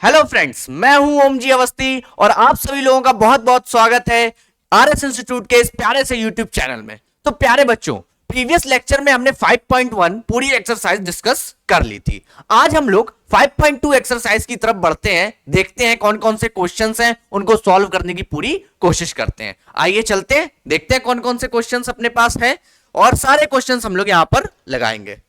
Hello friends, मैं हूं ओम जी अवस्थी और आप सभी लोगों का बहुत बहुत स्वागत है आरएस इंस्टीट्यूट के इस प्यारे से यूट्यूब चैनल में। तो प्यारे बच्चों, प्रीवियस लेक्चर में हमने 5.1 पूरी एक्सरसाइज डिस्कस कर ली थी। आज हम लोग 5.2 एक्सरसाइज की तरफ बढ़ते हैं, देखते हैं कौन कौन से क्वेश्चंस हैं, उनको सॉल्व करने की पूरी कोशिश करते हैं। आइए चलते हैं, देखते हैं कौन कौन से क्वेश्चंस अपने पास हैं और सारे क्वेश्चंस हम लोग यहां पर लगाएंगे।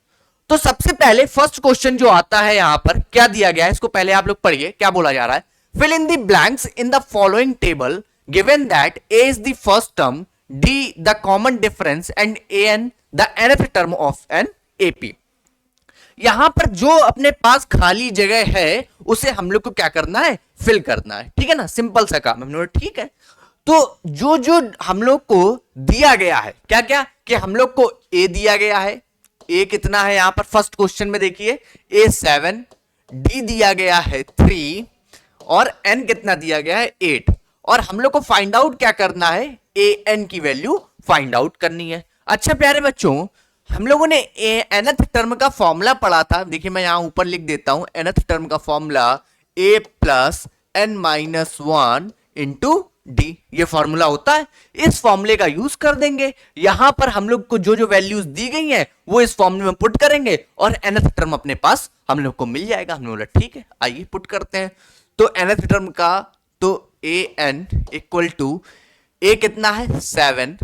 तो सबसे पहले फर्स्ट क्वेश्चन जो आता है यहां पर क्या दिया गया है, इसको पहले आप लोग पढ़िए। क्या बोला जा रहा है? Fill in the blanks in the following table given that A is the first term, D the common difference and A N the nth term of an AP. यहां पर जो अपने पास खाली जगह है उसे हम लोग को क्या करना है? फिल करना है। ठीक है ना, सिंपल सा काम हमने। ठीक है, तो जो जो हम लोग को दिया गया है, क्या क्या कि हम लोग को ए दिया गया है। ए कितना है यहां पर फर्स्ट क्वेश्चन में? देखिए ए 7, डी दिया गया है 3 और एन कितना दिया गया है? 8। और हम लोग को फाइंड आउट क्या करना है? ए एन की वैल्यू फाइंड आउट करनी है। अच्छा प्यारे बच्चों, हम लोगों ने nth टर्म का फॉर्मूला पढ़ा था। देखिए मैं यहां ऊपर लिख देता हूं nth टर्म का formula a plus N minus one into D. ये फॉर्मूला होता है, इस फॉर्मूले का यूज कर देंगे। यहां पर हम लोग को जो जो वैल्यूज दी गई हैं वो इस फॉर्मूले में पुट करेंगे और nth टर्म अपने पास हम लोग को मिल जाएगा। हमने बोला ठीक है, आइए पुट करते हैं। तो nth टर्म का तो ए एन इक्वल टू ए कितना है? 7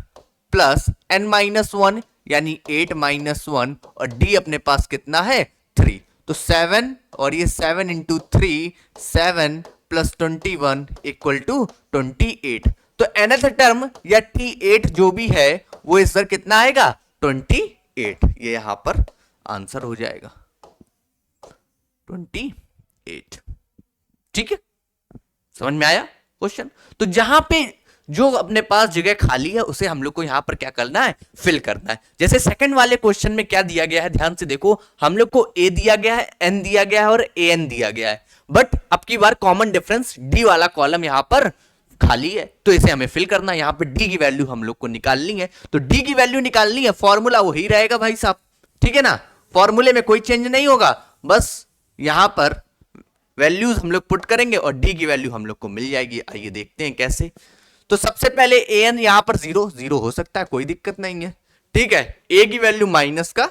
प्लस एन माइनस वन यानी 8 माइनस वन और डी अपने पास कितना है? 3। तो 7 और ये 7 इंटू 3, 7 प्लस 21 इक्वल टू 28। तो nth टर्म या T8 जो भी है वो इस पर कितना आएगा? 28। ये यहां पर आंसर हो जाएगा 28। ठीक है, समझ में आया क्वेश्चन? तो जहां पे जो अपने पास जगह खाली है उसे हम लोग को यहां पर क्या करना है? फिल करना है। जैसे सेकंड वाले क्वेश्चन में क्या दिया गया है, ध्यान से देखो। हम लोग को ए दिया गया है, एन दिया गया है और ए एन दिया गया है, बट अब की बार कॉमन डिफरेंस डी वाला कॉलम यहां पर खाली है, तो इसे हमें फिल करना है। यहां पर डी की वैल्यू हम लोग को निकालनी है, तो डी की वैल्यू निकालनी है, फॉर्मूला वही रहेगा भाई साहब। ठीक है ना, फॉर्मूले में कोई चेंज नहीं होगा, बस यहां पर वैल्यूज हम लोग पुट करेंगे और डी की वैल्यू हम लोग को मिल जाएगी। आइए देखते हैं कैसे। तो सबसे पहले ए एन यहां पर 0 हो सकता है, कोई दिक्कत नहीं है। ठीक है, ए की वैल्यू माइनस का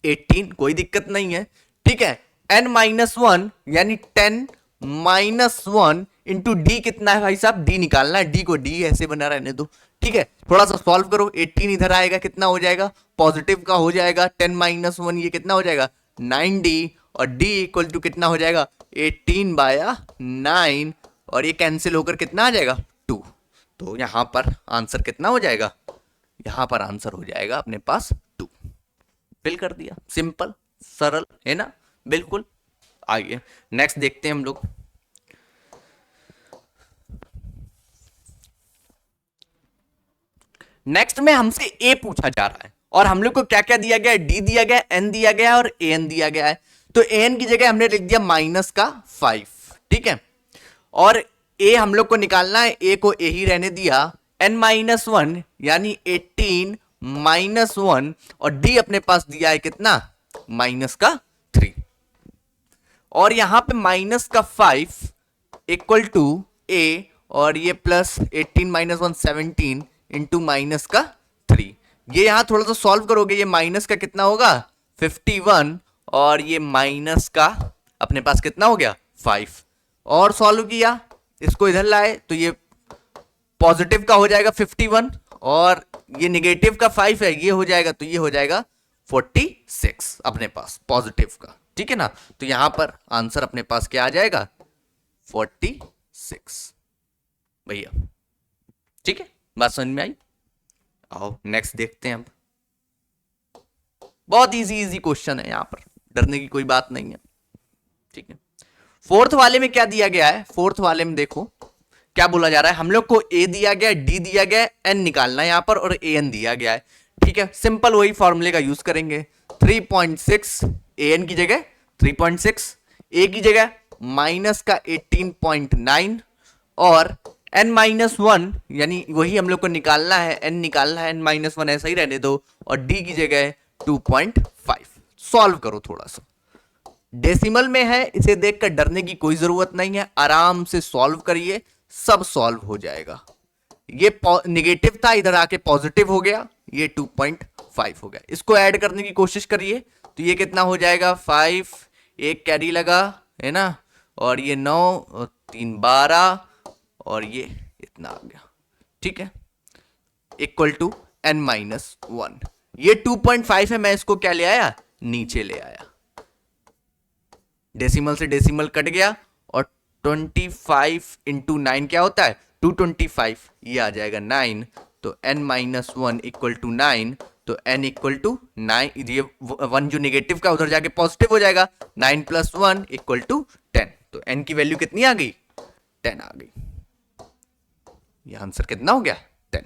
18, कोई दिक्कत नहीं है। ठीक है, एन माइनस वन यानी 10 माइनस वन इंटू डी कितना है भाई साहब? डी निकालना है, डी को डी ऐसे बना रहने दो। ठीक है, थोड़ा सा सॉल्व करो। 18 इधर आएगा, कितना हो जाएगा? पॉजिटिव का हो जाएगा। 10 माइनस वन ये कितना हो जाएगा? 9d और d इक्वल टू कितना हो जाएगा? 18 बाया 9 और ये कैंसिल होकर कितना आ जाएगा? 2। तो यहां पर आंसर कितना हो जाएगा? यहां पर आंसर हो जाएगा अपने पास 2। फिल कर दिया, सिंपल सरल है ना, बिल्कुल। आइए नेक्स्ट देखते हैं हम लोग। नेक्स्ट में हमसे ए पूछा जा रहा है और हम लोग को क्या क्या दिया गया है? डी दिया गया है, एन दिया गया है और ए एन दिया गया है। तो ए एन की जगह हमने लिख दिया माइनस का 5। ठीक है, और ए हम लोग को निकालना है, ए को ए ही रहने दिया। एन माइनस वन यानी 18 माइनस वन और डी अपने पास दिया है कितना? माइनस का 3। और यहां पे माइनस का 5 इक्वल टू ए और ये plus 18 minus one 17 into minus का 3। ये यहां थोड़ा सा सॉल्व करोगे, ये माइनस का कितना होगा? 51 और ये माइनस का अपने पास कितना हो गया? 5। और सॉल्व किया, इसको इधर लाए तो ये पॉजिटिव का हो जाएगा 51 और ये निगेटिव का 5 है, ये हो जाएगा, तो ये हो जाएगा 46 अपने पास पॉजिटिव का। ठीक है ना, तो यहां पर आंसर अपने पास क्या आ जाएगा? 46 भैया। ठीक है, बात समझ में आई? आओ नेक्स्ट देखते हैं हम। बहुत इजी इजी क्वेश्चन है, यहां पर डरने की कोई बात नहीं है। ठीक है, फोर्थ वाले में क्या दिया गया है? फोर्थ वाले में देखो क्या बोला जा रहा है। हम लोग को ए दिया गया, डी दिया गया, एन निकालना है यहां पर और ए एन दिया गया है। ठीक है, सिंपल वही फॉर्मूले का यूज करेंगे। 3.6 ए एन की जगह 3.6, ए की जगह माइनस का 18.9 और एन माइनस वन यानी वही हम लोग को निकालना है, एन निकालना है, एन माइनस वन ऐसा ही रहने दो और डी की जगह 2.5। सॉल्व करो थोड़ा सा, डेसिमल में है, इसे देखकर डरने की कोई जरूरत नहीं है, आराम से सॉल्व करिए, सब सॉल्व हो जाएगा। ये निगेटिव था, इधर आके पॉजिटिव हो गया, ये 2.5 हो गया। इसको ऐड करने की कोशिश करिए तो ये कितना हो जाएगा, 5, एक कैरी लगा है ना, और ये 9 और 3 12 और ये इतना आ गया, ठीक है, इक्वल टू n-1। ये 2.5 है, मैं इसको क्या ले आया, नीचे ले आया, डेसिमल से डेसिमल कट गया, और 25 इंटू 9 क्या होता है, 225, ये आ जाएगा 9, तो n-1 इक्वल टू 9, तो n इक्वल टू 9, ये 1 जो नेगेटिव का उधर जाके पॉजिटिव हो जाएगा, 9 + 1 इक्वल टू 10, तो n की वैल्यू कितनी आ गई, 10 आ गई। ये आंसर कितना हो गया, 10।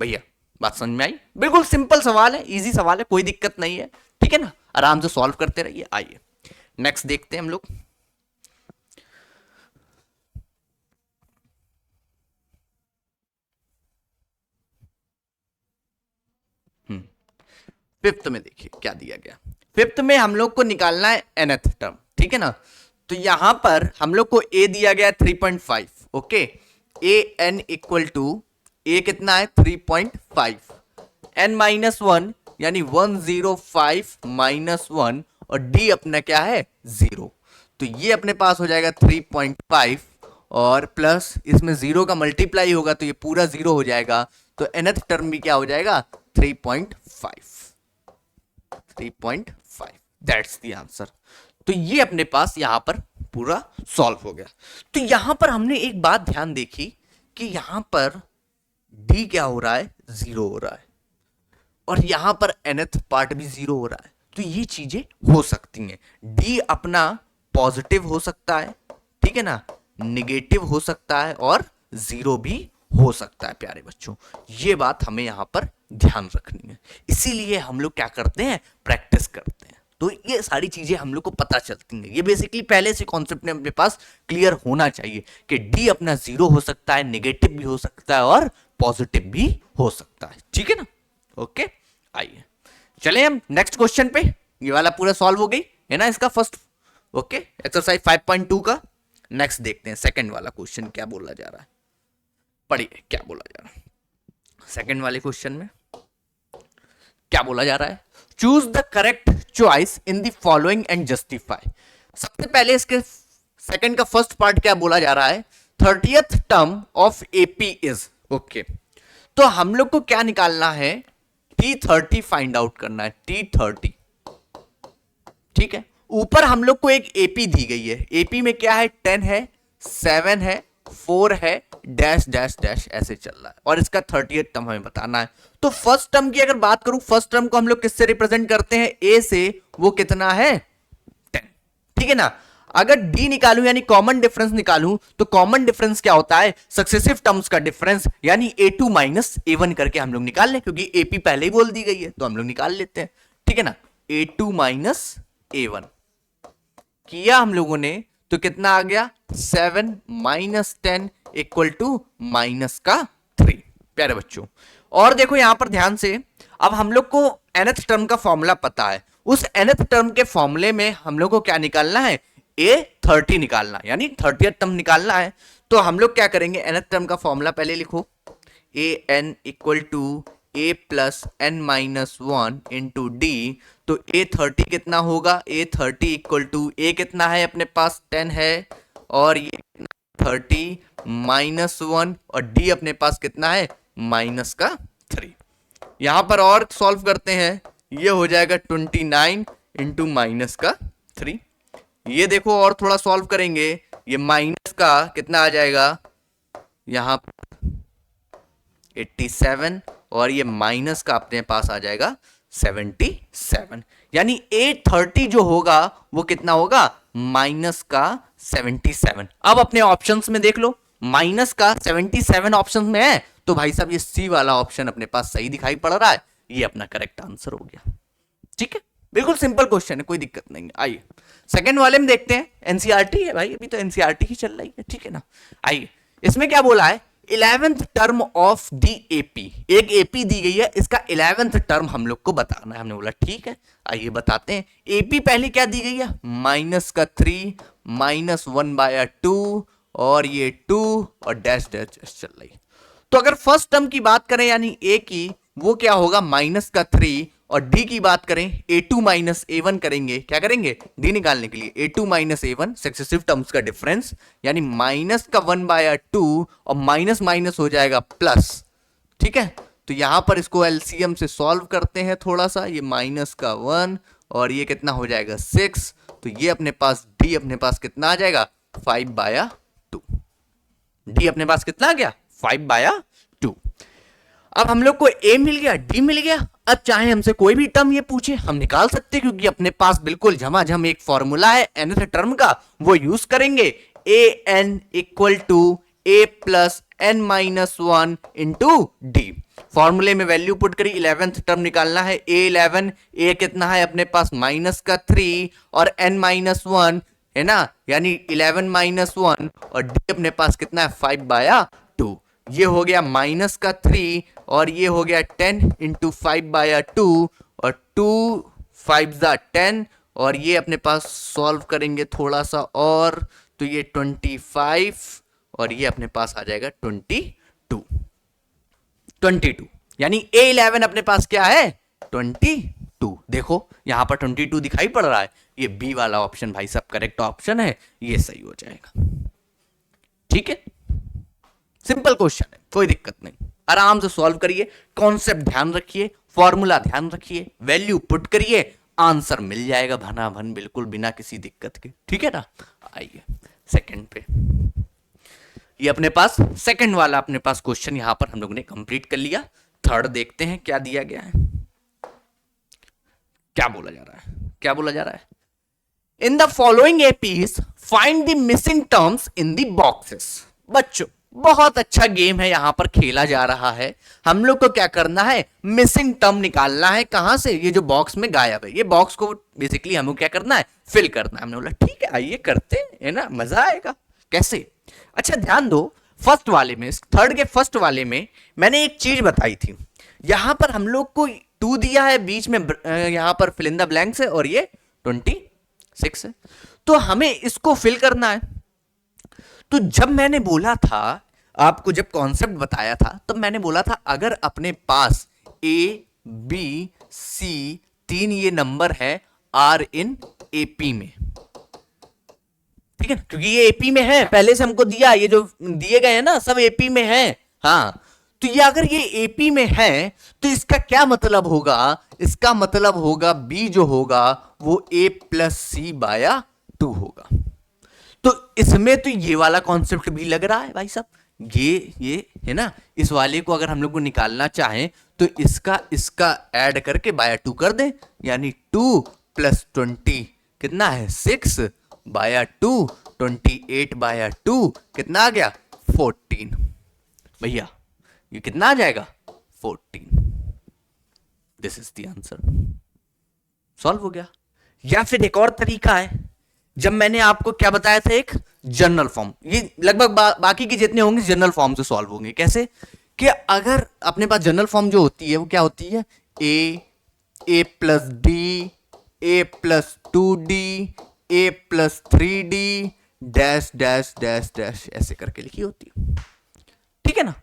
भैया बात समझ में आई? बिल्कुल सिंपल सवाल है, इजी सवाल है, कोई दिक्कत नहीं है, ठीक है ना, आराम से सॉल्व करते रहिए। आइए नेक्स्ट देखते हैं हम लोग। फिफ्थ में देखिए क्या दिया गया। फिफ्थ में हम लोग को निकालना है nth टर्म, ठीक है ना, तो यहां पर हम लोग को a दिया गया 3.5, okay, a n equal to a कितना है 3.5, n-1 यानी 105 -1 और d अपना क्या है 0, तो ये अपने पास हो जाएगा 3.5 और प्लस इसमें 0 का मल्टीप्लाई होगा तो ये पूरा 0 हो जाएगा, तो nth टर्म भी क्या हो जाएगा 3.5, 3.5, दैट्स द आंसर। तो ये अपने पास यहां पर पूरा सॉल्व हो गया। तो यहां पर हमने एक बात ध्यान देखी कि यहां पर d क्या हो रहा है 0 हो रहा है और यहां पर nth पार्ट भी 0 हो रहा है, तो ये चीजें हो सकती हैं, d अपना पॉजिटिव हो सकता है, ठीक है ना, निगेटिव हो सकता है और 0 भी हो सकता है। प्यारे बच्चों ये बात हमें यहां पर ध्यान रखनी है, इसीलिए हम लोग क्या करते हैं, प्रैक्टिस करते हैं, तो ये सारी चीजें हम लोग को पता चलती हैं। ये बेसिकली पहले से कॉन्सेप्ट में अपने पास क्लियर होना चाहिए कि d अपना 0 हो सकता है, नेगेटिव भी हो सकता है और पॉजिटिव भी हो सकता है, ठीक है ना, ओके। आइए चले हम नेक्स्ट क्वेश्चन पे, ये वाला पूरा सॉल्व हो गई है ना इसका फर्स्ट, ओके, एक्सरसाइज 5.2 का। नेक्स्ट देखते हैं सेकंड वाला क्वेश्चन क्या बोला जा रहा है, पढ़िए क्या बोला जा रहा है सेकंड वाले क्वेश्चन में। क्या बोला जा रहा है, choose the correct choice in the following and justify. सबसे पहले इसके सेकंड का फर्स्ट पार्ट क्या बोला जा रहा है, 30th term of AP is, okay, तो हम लोग को क्या निकालना है, T30 फाइंड आउट करना है, T30, ठीक है। ऊपर हम लोग को एक एपी दी गई है, एपी में क्या है 10 है, 7 है, 4 है, डैश डैश डैश ऐसे चल रहा है, और इसका 30th टर्म हमें बताना है। तो फर्स्ट टर्म की अगर बात करूं, फर्स्ट टर्म को हम लोग किससे रिप्रेजेंट करते हैं, ए से, वो कितना है 10, ठीक है ना। अगर डी निकालूं यानी कॉमन डिफरेंस निकालूं, तो कॉमन डिफरेंस क्या होता है, सक्सेसिव टर्म्स का डिफरेंस, यानी a2 - a1 करके हम लोग निकाल लें, क्योंकि एपी पहले ही बोल दी गई है तो हम लोग निकाल लेते हैं, ठीक है ना। a2 - a1 किया हम लोगों ने तो कितना आ गया 7 - 10 इक्वल टू -3। प्यारे बच्चों और देखो यहां पर ध्यान से, अब हम लोग को nth टर्म का फॉर्मूला पता है, उस nth टर्म के फॉर्मूले में हम लोग को क्या निकालना है, a30 निकालना, यानी 30th टर्म निकालना है। तो हम लोग क्या करेंगे, nth टर्म का फॉर्मूला पहले लिखो, an equal to a plus n-1 into D, तो a30 कितना होगा, a30 इक्वल टू a कितना है अपने पास 10 है, और ये 30 -1 और d अपने पास कितना है -3। यहां पर और सॉल्व करते हैं, ये हो जाएगा 29 इंटू -3। ये देखो और थोड़ा सॉल्व करेंगे, ये माइनस का कितना आ जाएगा यहां 87 और ये माइनस का अपने पास आ जाएगा 77, यानी a30 जो होगा वो कितना होगा माइनस का 77। अब अपने ऑप्शंस में देख लो, माइनस का 77 ऑप्शन में है, तो भाई साहब ये सी वाला ऑप्शन अपने पास सही दिखाई पड़ रहा है, ये अपना करेक्ट आंसर हो गया, ठीक है। बिल्कुल सिंपल क्वेश्चन है, कोई दिक्कत नहीं है। आइए सेकंड वाले में देखते हैं, एनसीईआरटी है भाई, अभी तो एनसीईआरटी ही चल रही है, ठीक है ना। आइए इसमें क्या बोला है, 11th term of the AP, एक एपी दी गई है, इसका 11th टर्म हम लोग को बताना है। हमने बोला ठीक है, आइए बताते हैं। एपी पहले क्या दी गई है, माइनस का 3 माइनस 1/2 और ये 2 और डैश डैश चल रही। तो अगर फर्स्ट टर्म की बात करें यानी ए की, वो क्या होगा माइनस का 3, और डी की बात करें a2 माइनस a1 करेंगे, क्या करेंगे डी निकालने के लिए a2 minus a1 successive terms का डिफरेंस, यानी माइनस का 1/2 और माइनस माइनस हो जाएगा प्लस। ठीक है, तो यहां पर इसको एलसीएम से सॉल्व करते हैं थोड़ा सा, ये माइनस का 1 और ये कितना हो जाएगा 6, तो ये अपने पास डी अपने पास कितना आ जाएगा 5/2। डी अपने पास कितना आ गया 5/2। अब हम लोग को ए मिल गया, डी मिल गया। अब चाहे हमसे कोई भी टर्म ये पूछे हम निकाल सकते हैं, क्योंकि अपने पास बिल्कुल झमाझम एक फॉर्मूला है nth टर्म का, वो यूज करेंगे। A n equal to a plus N minus 1 into d. फॉर्मूले में वैल्यू पुट करी, 11th टर्म निकालना है a11, ए कितना है अपने पास माइनस का 3 और n माइनस 1 है ना, यानी 11 माइनस 1 और डी अपने पास कितना है 5/2। ये हो गया माइनस का 3 और ये हो गया 10 इंटू 5/2 और 2 5 10 और ये अपने पास सॉल्व करेंगे थोड़ा सा और, तो ये 25 और ये अपने पास आ जाएगा 22, यानी A11 अपने पास क्या है 22। देखो यहां पर 22 दिखाई पड़ रहा है, ये बी वाला ऑप्शन भाई साहब करेक्ट ऑप्शन है, ये सही हो जाएगा। ठीक है, सिंपल क्वेश्चन है, कोई दिक्कत नहीं, आराम से सॉल्व करिए, कॉन्सेप्ट ध्यान रखिए, फॉर्मूला ध्यान रखिए, वैल्यू पुट करिए, आंसर मिल जाएगा भना भन बिल्कुल बिना किसी दिक्कत के। ठीक है ना, आइए सेकंड पे। ये अपने पास सेकंड वाला अपने पास क्वेश्चन यहां पर हम लोगों ने कंप्लीट कर लिया। थर्ड देखते हैं क्या दिया गया है, क्या बोला जा रहा है, क्या बोला जा रहा है। इन the following APs find the missing terms in the boxes. बच्चों बहुत अच्छा गेम है यहां पर खेला जा रहा है। हम लोग को क्या करना है, मिसिंग टर्म निकालना है, कहां से, ये जो बॉक्स में गायब है, ये बॉक्स को बेसिकली हमको क्या करना है, फिल करना है। हमने बोला ठीक है आइए करते हैं ना, मजा आएगा। कैसे, अच्छा ध्यान दो, फर्स्ट वाले में, थर्ड के फर्स्ट वाले में मैंने एक चीज बताई थी, यहां पर हम लोग को 2 दिया है, बीच में यहां पर फिल इन द ब्लैंक्स है और ये 26 है, तो हमें इसको फिल करना है। तो जब मैंने बोला था आपको, जब कॉन्सेप्ट बताया था तब मैंने बोला था अगर अपने पास ए बी सी 3 ये नंबर है आर इन एपी में, ठीक है, क्योंकि ये एपी में है, पहले से हमको दिया, ये जो दिए गए हैं ना सब एपी में है। हाँ, तो ये अगर ये एपी में है तो इसका क्या मतलब होगा, इसका मतलब होगा बी जो होगा वो a प्लस सी बाया 2 होगा। तो इसमें तो ये वाला कॉन्सेप्ट भी लग रहा है भाई साहब, ये है ना, इस वाले को अगर हम लोग को निकालना चाहें तो इसका ऐड करके बाया 2 कर दें, यानी 2 प्लस 20 कितना है 6 बाया 2, 28 बाया 2 कितना आ गया 14। भैया ये कितना आ जाएगा 14। This is the answer, solve हो गया। या फिर एक और तरीका है, जब मैंने आपको क्या बताया था, एक जनरल फॉर्म, ये लगभग बाकी के जितने होंगे जनरल फॉर्म से सॉल्व होंगे। कैसे कि अगर अपने पास जनरल फॉर्म जो होती है वो क्या होती है, a plus d, a plus 2d, a plus 3d dash dash dash dash ऐसे करके लिखी होती है। ठीक है ना,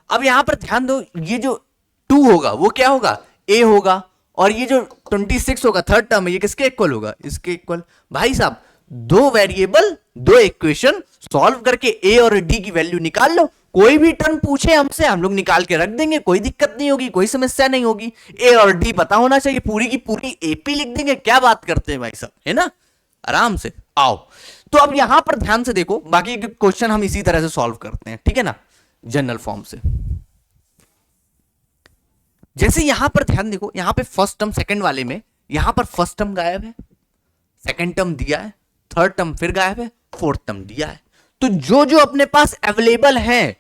अब यहां पर ध्यान दो, ये जो 2 होगा वो क्या होगा a होगा, और ये जो 26 होगा थर्ड टर्म है, ये किसके इक्वल होगा, इसके इक्वल। भाई साहब 2 वेरिएबल 2 इक्वेशन सॉल्व करके a और d की वैल्यू निकाल लो, कोई भी टर्म पूछे हमसे हम लोग निकाल के रख देंगे, कोई दिक्कत नहीं होगी, कोई समस्या नहीं होगी। a और d पता होना चाहिए, पूरी की पूरी एपी लिख देंगे, क्या बात करते हैं भाई साहब, है ना, आराम से आओ। तो अब यहां पर ध्यान से देखो, बाकी के क्वेश्चन हम इसी तरह से सॉल्व करते हैं, ठीक है ना, जनरल फॉर्म से। जैसे यहां पर ध्यान देखो, यहां पे फर्स्ट टर्म सेकंड वाले में यहां पर फर्स्ट टर्म गायब है, सेकंड टर्म दिया है, थर्ड टर्म फिर गायब है, फोर्थ टर्म दिया है। तो जो जो अपने पास अवेलेबल है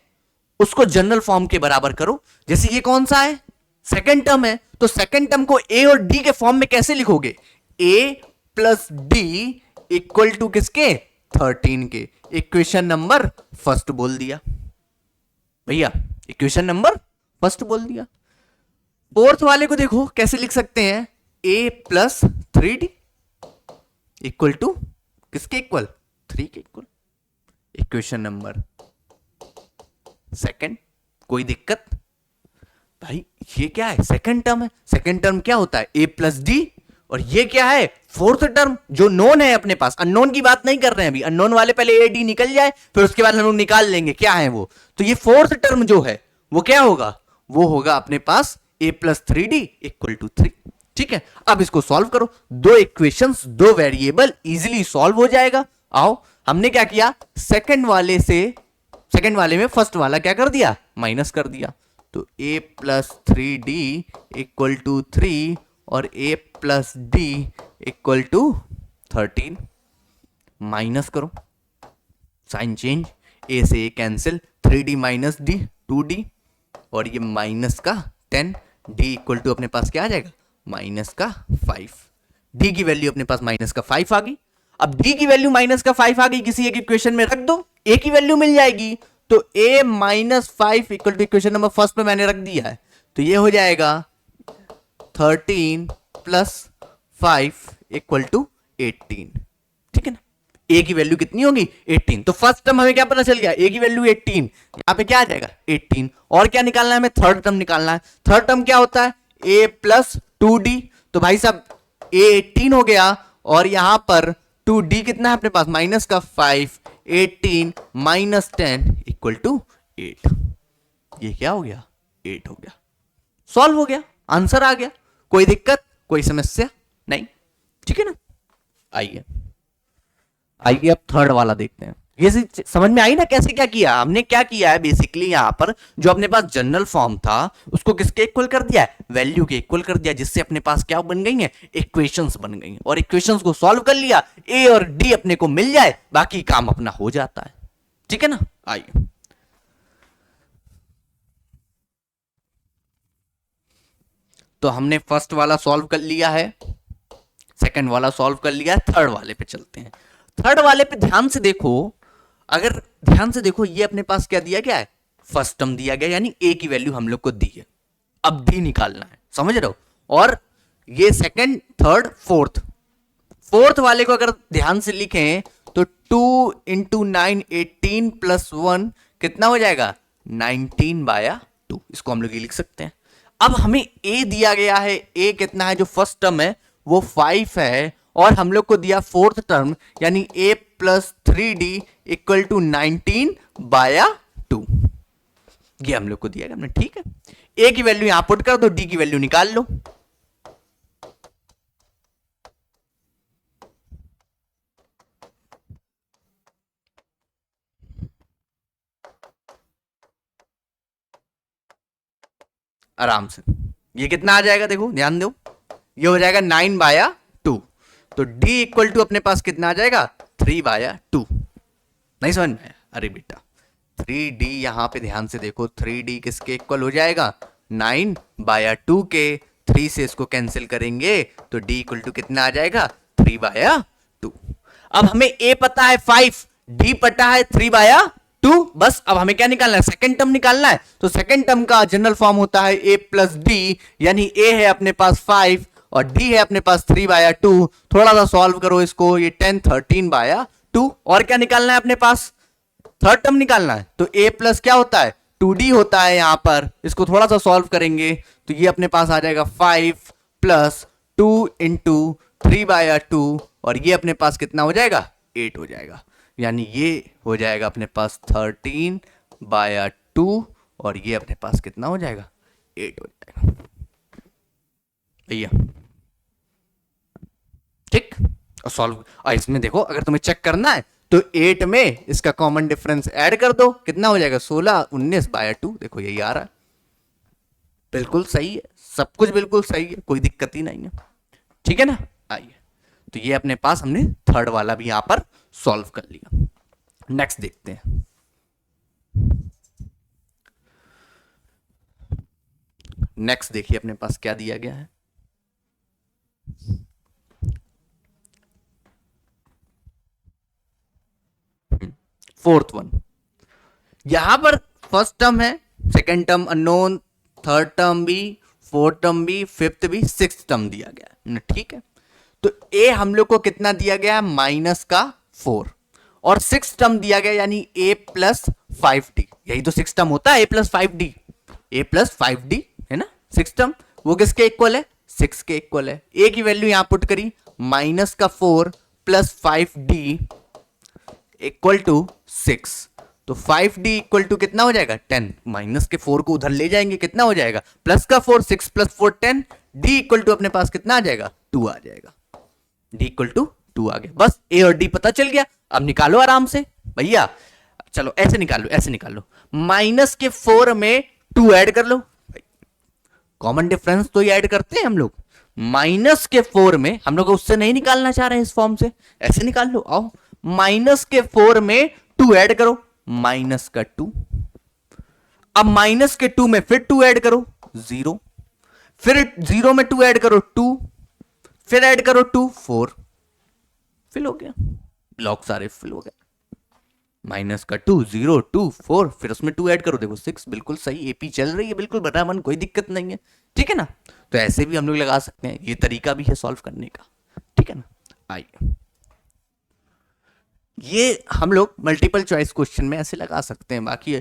उसको जनरल फॉर्म के बराबर करो। जैसे ये कौन सा है, सेकंड टर्म है, तो सेकंड टर्म को ए और डी के फॉर्म में कैसे लिखोगे, ए प्लस डी इक्वल टू किसके 13 के, इक्वेशन नंबर फर्स्ट बोल दिया। भैया इक्वेशन नंबर फर्स्ट बोल दिया। फोर्थ वाले को देखो कैसे लिख सकते हैं, a plus 3d equal to किसके इक्वल, 3 के इक्वल। इक्वेशन नंबर सेकंड, कोई दिक्कत भाई? ये क्या है, सेकंड टर्म है। सेकंड टर्म क्या होता है, a प्लस डी, और ये क्या है, फोर्थ टर्म जो नोन है अपने पास। अननोन की बात नहीं कर रहे हैं अभी, अननोन वाले पहले ए डी निकल जाए फिर उसके बाद हम लोग निकाल लेंगे क्या है वो। तो ये फोर्थ टर्म जो है वो क्या होगा, वो होगा अपने पास a plus 3d equal to 3। ठीक है, अब इसको सॉल्व करो, दो इक्वेशंस दो वेरिएबल, इजीली सॉल्व हो जाएगा। आओ, हमने क्या किया, सेकंड वाले में फर्स्ट वाला क्या कर दिया, माइनस कर दिया। तो a plus 3d equal to 3 और a plus d equal to 13। Minus करो, साइन चेंज, a से a cancel, 3d minus d 2d, और ये माइनस का 10, d इक्वल टू अपने पास क्या आ जाएगा, माइनस का 5। d की वैल्यू अपने पास माइनस का 5 आ गई। अब d की वैल्यू माइनस का 5 आ गई, किसी एक इक्वेशन में रख दो, a की वैल्यू मिल जाएगी। तो a minus 5 equal to equation number first में मैंने रख दिया है, तो ये हो जाएगा 13 प्लस 5 इक्वल टू 18। ठीक है ना, a की वैल्यू कितनी होगी, 18। तो फर्स्ट टर्म हमें क्या पता चल गया, a की वैल्यू 18, यहां पे क्या आ जाएगा 18। और क्या निकालना है हमें, थर्ड टर्म निकालना है। थर्ड टर्म क्या होता है, a प्लस 2d। तो भाई साहब a 18 हो गया, और यहां पर 2d कितना है अपने पास, माइनस का 5, 18 माइनस 10 इक्वल टू 8। ये क्या हो गया, 8 हो गया। सॉल्व हो गया, आंसर आ गया, कोई दिक्कत कोई समस्या नहीं। ठीक है ना, आइए आइए अब थर्ड वाला देखते हैं। ये समझ में आई ना कैसे क्या किया हमने, क्या किया है बेसिकली, यहां पर जो अपने पास जनरल फॉर्म था उसको किसके इक्वल कर दिया है, वैल्यू के इक्वल कर दिया, जिससे अपने पास क्या बन गई है, इक्वेशंस बन गई हैं। और इक्वेशंस को सॉल्व कर लिया, ए और डी अपने को मिल जाए, बाकी काम अपना हो जाता है। ठीक है ना, आइए तो हमने फर्स्ट वाला सॉल्व कर लिया है, सेकंड वाला सॉल्व कर लिया है, थर्ड वाले पे चलते हैं। थर्ड वाले पे ध्यान से देखो, अगर ध्यान से देखो, ये अपने पास क्या दिया गया है, फर्स्ट टर्म दिया गया, यानी a की वैल्यू हम लोग को दी है, अब d निकालना है, समझ रहे हो। और ये सेकंड थर्ड फोर्थ वाले को अगर ध्यान से लिखें तो 2 इंटू 9 18 प्लस 1 कितना हो जाएगा, 19/2। इसको हम लोग ये लिख सकते हैं। अब हमें a दिया गया है, a कितना है, जो फर्स्ट टर्म है वो 5 है, और हम लोग को दिया फोर्थ टर्म यानी a plus 3d equal to 19/2। ये हम लोग को दिया गया हमने। ठीक है, a की वैल्यू यहां पुट कर दो, d की वैल्यू निकाल लो। आराम से, ये कितना आ जाएगा, देखो ध्यान दो, ये हो जाएगा 9/2। तो d इक्वल टू अपने पास कितना आ जाएगा, 3/2। नहीं समझ में आया, अरे बेटा 3d यहां पे ध्यान से देखो, 3d किसके इक्वल हो जाएगा, 9/2 के। 3 से इसको कैंसिल करेंगे तो d इक्वल टू कितना आ जाएगा, 3/2। अब हमें a पता है 5, d पता है 3/2। बस अब हमें क्या निकालना है, सेकंड टर्म निकालना है। तो सेकंड टर्म का जनरल फॉर्म होता है a प्लस डी, यानी a है अपने पास 5 और d है अपने पास 3/2। थोड़ा सा सॉल्व करो इसको, ये 10 13/2। और क्या निकालना है अपने पास, थर्ड टर्म निकालना है। तो a प्लस क्या होता है, 2d होता है यहां पर। इसको थोड़ा सा सॉल्व करेंगे तो ये अपने पास आ जाएगा 5 प्लस 2 इंटू 3/2, और ये अपने पास कितना हो जाएगा, 8 हो जाएगा। यानी ये हो जाएगा अपने पास 13/2, और ये अपने पास कितना हो जाएगा, 8 हो जाएगा भैया। ठीक, और सॉल्व, और इसमें देखो अगर तुम्हें चेक करना है तो 8 में इसका कॉमन डिफरेंस ऐड कर दो, कितना हो जाएगा, 16 19/2। देखो यही आ रहा है, बिल्कुल सही है, सब कुछ बिल्कुल सही है, कोई दिक्कत ही नहीं है। ठीक है ना, आइए तो ये अपने पास हमने थर्ड वाला भी यहां पर सॉल्व कर लिया। नेक्स्ट देखते हैं। नेक्स्ट देखिए अपने पास क्या दिया गया है। फोर्थ वन, यहां पर फर्स्ट टर्म है second term unknown, third term भी, फोर्थ टर्म भी, फिफ्थ भी, सिक्स टर्म दिया गया है, ठीक है। तो ए हम लोग को कितना दिया गया है, -4, और सिक्स टर्म दिया गया यानी a प्लस 5d, यही तो सिक्स टर्म होता है, a प्लस 5d, है ना सिक्स टर्म, वो किसके इक्वल है, 6 के इक्वल है। a की वैल्यू यहां पुट करी, -4 प्लस 5d इक्वल टू 6, तो 5d इक्वल टू कितना हो जाएगा, 10, माइनस के 4 को उधर ले जाएंगे, कितना हो जाएगा, प्लस का 4, 6 प्लस 4 10, d इक्वल टू अपने पास कितना आ जाएगा, 2 आ जाएगा, d इक्वल टू 2 आ गया। बस a और d पता चल गया, अब निकालो आराम से भैया, चलो ऐसे निकाल लो, ऐसे निकाल लो, माइनस के 4 में 2 ऐड कर लो, कॉमन डिफरेंस तो ये ऐड करते हैं हम लोग, माइनस के 4 में, हम लोग उससे नहीं निकालना चाह रहे हैं इस फॉर्म से, ऐसे निकाल लो, आओ माइनस के 4 में 2 ऐड करो, माइनस का 2, अब माइनस के 2 में फिर 2 ऐड करो, 0, फिर 0 में 2 ऐड करो 2, फिर ऐड करो 2, 4, फिल हो गया, ब्लॉक सारे फिल हो गए, माइनस का 2, 0, 2, 4, फिर उसमें 2 ऐड करो, देखो 6, बिल्कुल सही, एपी चल रही है बिल्कुल बराबर, कोई दिक्कत नहीं है, ठीक है ना। तो ऐसे भी हम लोग लगा सकते हैं, ये तरीका भी है सॉल्व करने का, ठीक है ना। आइए, ये हम लोग मल्टीपल चॉइस क्वेश्चन में ऐसे लगा सकते हैं, बाकी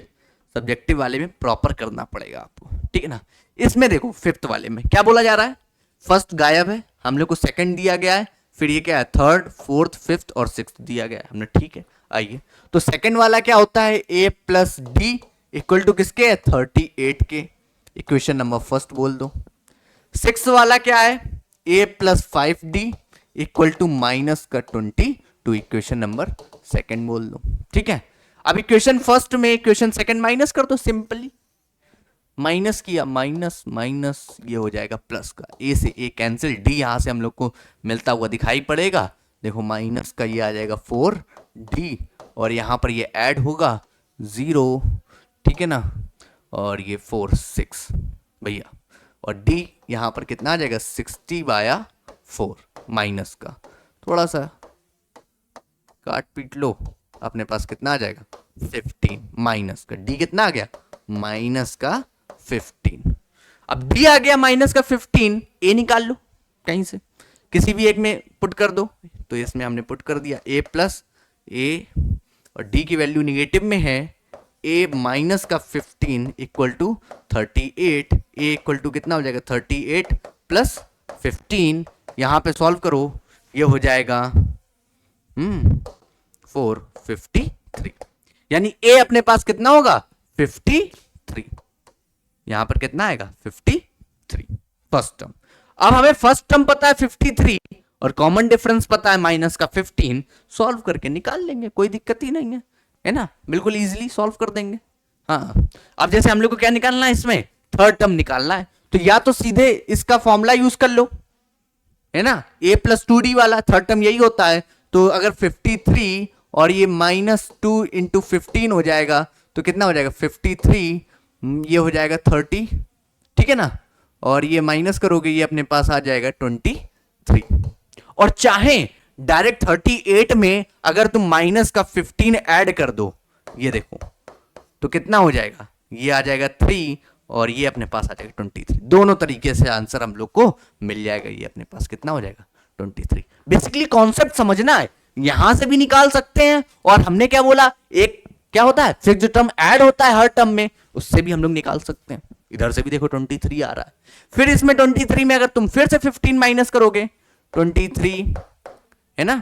सब्जेक्टिव वाले में प्रॉपर करना पड़ेगा आपको, ठीक है ना। इसमें देखो फिफ्थ वाले में क्या बोला जा रहा है, फर्स्ट गायब है, हम लोग को सेकंड दिया गया है, फिर ये क्या है, थर्ड, फोर्थ, फिफ्थ और सिक्स्थ दिया गया है हमने, ठीक है। आइए, तो सेकंड वाला क्या होता है, a plus d equal to किसके है, 38 के, इक्वेशन नंबर फर्स्ट बोल दो। सिक्स वाला क्या है, a plus 5d equal to minus का 20, टू इक्वेशन नंबर सेकंड बोल दो, ठीक है। अब इक्वेशन फर्स्ट में इक्वेशन सेकंड माइनस कर दो, सिंपली माइनस किया, माइनस माइनस ये हो जाएगा प्लस का, a से a कैंसिल, d यहां से हम लोग को मिलता हुआ दिखाई पड़ेगा, देखो माइनस का ये आ जाएगा 4d, और यहां पर ये ऐड होगा 0, ठीक है ना, और ये 4 6 भैया, और d यहां पर कितना आ जाएगा, 60/4, माइनस का थोड़ा सा काट पीट लो, अपने पास कितना आ जाएगा 15, माइनस का d कितना आ गया, माइनस का 15। अब d आ गया माइनस का 15, a निकाल लो कहीं से, किसी भी एक में पुट कर दो, तो इसमें हमने पुट कर दिया a प्लस a, और d की वैल्यू निगेटिव में है, a माइनस का 15 equal to 38, a equal to कितना हो जाएगा, 38 प्लस 15, यहां पे सॉल्व करो, ये हो जाएगा 453, यानी a अपने पास कितना होगा, 53, यहां पर कितना आएगा, 53 फर्स्ट टर्म। अब हमें फर्स्ट टर्म पता है 53 और कॉमन डिफरेंस पता है माइनस का 15, सॉल्व करके निकाल लेंगे, कोई दिक्कत ही नहीं है ना, बिल्कुल इजीली सॉल्व कर देंगे। हाँ, अब जैसे हम लोग को क्या निकालना है, इसमें थर्ड टर्म निकालना है, तो या तो सीधे इसका फॉर्मूला यूज कर लो, है ना, a प्लस 2d वाला थर्ड टर्म यही होता है, तो अगर 53 और ये -2 इंटू 15 हो जाएगा, तो कितना हो जाएगा 53, ये हो जाएगा 30, ठीक है ना, और ये माइनस करोगे ये अपने पास आ जाएगा 23, और चाहे डायरेक्ट 38 में अगर तुम माइनस का 15 ऐड कर दो, ये देखो तो कितना हो जाएगा, ये आ जाएगा 3 और ये अपने पास आ जाएगा 23, दोनों तरीके से आंसर हम लोग को मिल जाएगा, ये अपने पास कितना हो जाएगा 23। बेसिकली कॉन्सेप्ट समझना है, यहां से भी निकाल सकते हैं, और हमने क्या बोला, एक क्या होता है फिक्स्ड टर्म ऐड होता है हर टर्म में, उससे भी हम लोग निकाल सकते हैं, इधर से भी देखो 23 आ रहा है, फिर इसमें 23 में अगर तुम फिर से 15 माइनस करोगे, 23 है ना,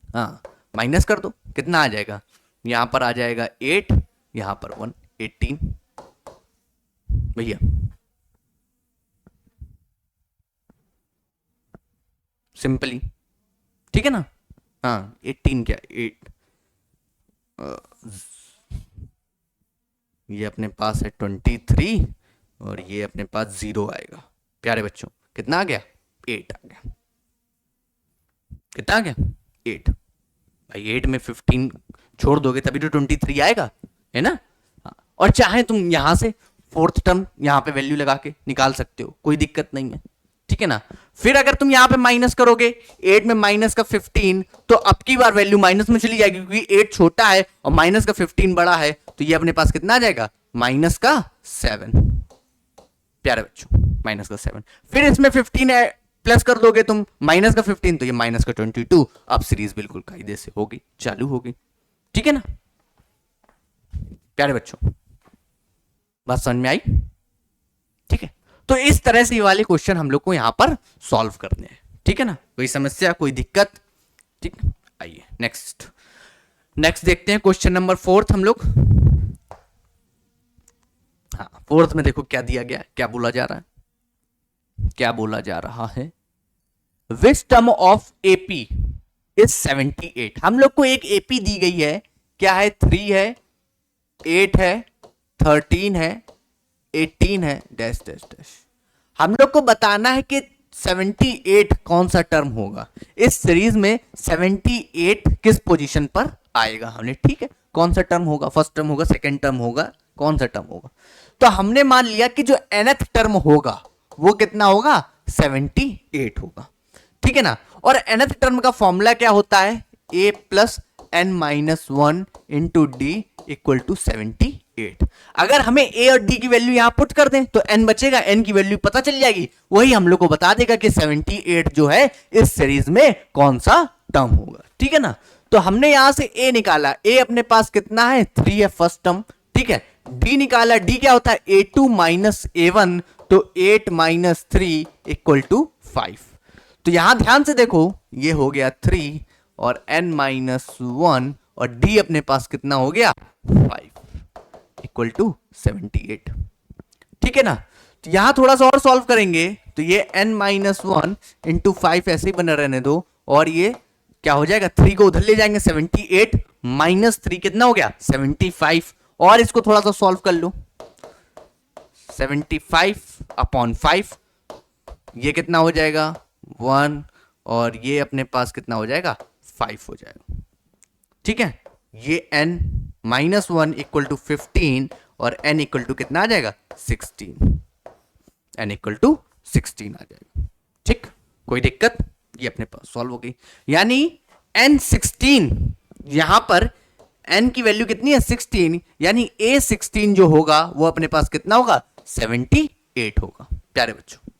हाँ माइनस कर दो, कितना आ जाएगा, यहां पर आ जाएगा 8, यहां पर 1, 18 भैया, सिंपली, ठीक है ना, हाँ 18 क्या 8, ये अपने पास है 23 और ये अपने पास 0 आएगा, प्यारे बच्चों कितना आ गया, 8 आ गया, कितना आ गया 8, भाई 8 में 15 छोड़ दोगे तभी तो 23 आएगा, है ना। हाँ, और चाहे तुम यहां से फोर्थ टर्म यहां पे वैल्यू लगा के निकाल सकते हो, कोई दिक्कत नहीं है, ठीक है ना। फिर अगर तुम यहां पे माइनस करोगे 8 में माइनस का 15, तो अब की बार वैल्यू माइनस में चली जाएगी, क्योंकि 8 छोटा है और माइनस का 15 बड़ा है, तो ये अपने पास कितना आ जाएगा माइनस का 7, प्यारे बच्चों माइनस का 7, फिर इसमें 15 प्लस कर दोगे तुम, माइनस का 15 तो ये माइनस का 22। अब सीरीज बिल्कुल कायदे से होगी, चालू होगी, ठीक है ना प्यारे बच्चों, बात समझ में आई? ठीक है, तो इस तरह से ये वाले क्वेश्चन हम लोग को यहां पर सॉल्व करने हैं, ठीक है ना, कोई समस्या कोई दिक्कत? ठीक, आइए नेक्स्ट देखते हैं क्वेश्चन नंबर 4 हम लोग। हाँ, 4 में देखो क्या दिया गया है, क्या बोला जा रहा है, which term of AP is 78। हम लोग को एक एपी दी गई है, क्या है, 3 है, 8 है, 13 है, 18 है, डैश डैश डैश। हम लोग को बताना है कि 78 कौन सा टर्म होगा इस सीरीज में, 78 किस पोजीशन पर आएगा हमने, ठीक है, कौन सा टर्म होगा, फर्स्ट टर्म होगा, सेकंड टर्म होगा, कौन सा टर्म होगा। तो हमने मान लिया कि जो nth टर्म होगा वो कितना होगा, 78 होगा, ठीक है ना। और nth टर्म का फॉर्मूला क्या होता है, a plus n minus 1 into d equal to 78। अगर हमें a और d की वैल्यू यहां पुट कर दें तो n बचेगा, n की वैल्यू पता चल जाएगी, वही हम लोग को बता देगा कि 78 जो है इस सीरीज में कौन सा टर्म होगा, ठीक है ना। तो हमने यहां से a निकाला, a अपने पास कितना है, 3 है फर्स्ट टर्म, ठीक है। d निकाला, d क्या होता है, a2 माइनस a1, तो 8 माइनस 3 इक्वल टू 5। तो यहां ध्यान से देखो, ये हो गया 3 और n माइनस 1 और d अपने पास कितना हो गया, 5 इक्वल टू 78, ठीक है ना। तो यहां थोड़ा सा और सॉल्व करेंगे तो ये n माइनस 1 इंटू 5 ऐसे ही बना रहने दो, और ये क्या हो जाएगा, 3 को उधर ले जाएंगे, 78 माइनस 3 कितना हो गया, 75, और इसको थोड़ा सा सॉल्व कर लो, 75 अपॉन 5, ये कितना हो जाएगा 1, और ये अपने पास कितना हो जाएगा 5 हो जाएगा, ठीक है। ये n माइनस 1 इक्वल टू 15 और n इक्वल टू कितना आ जाएगा 16, n इक्वल टू 16 आ जाएगा, ठीक, कोई दिक्कत, ये अपने पास सॉल्व हो गई। यानी n 16, यहां पर n की वैल्यू कितनी है 16, यानी a 16 जो होगा वो अपने पास कितना होगा 78 होगा प्यारे बच्चों,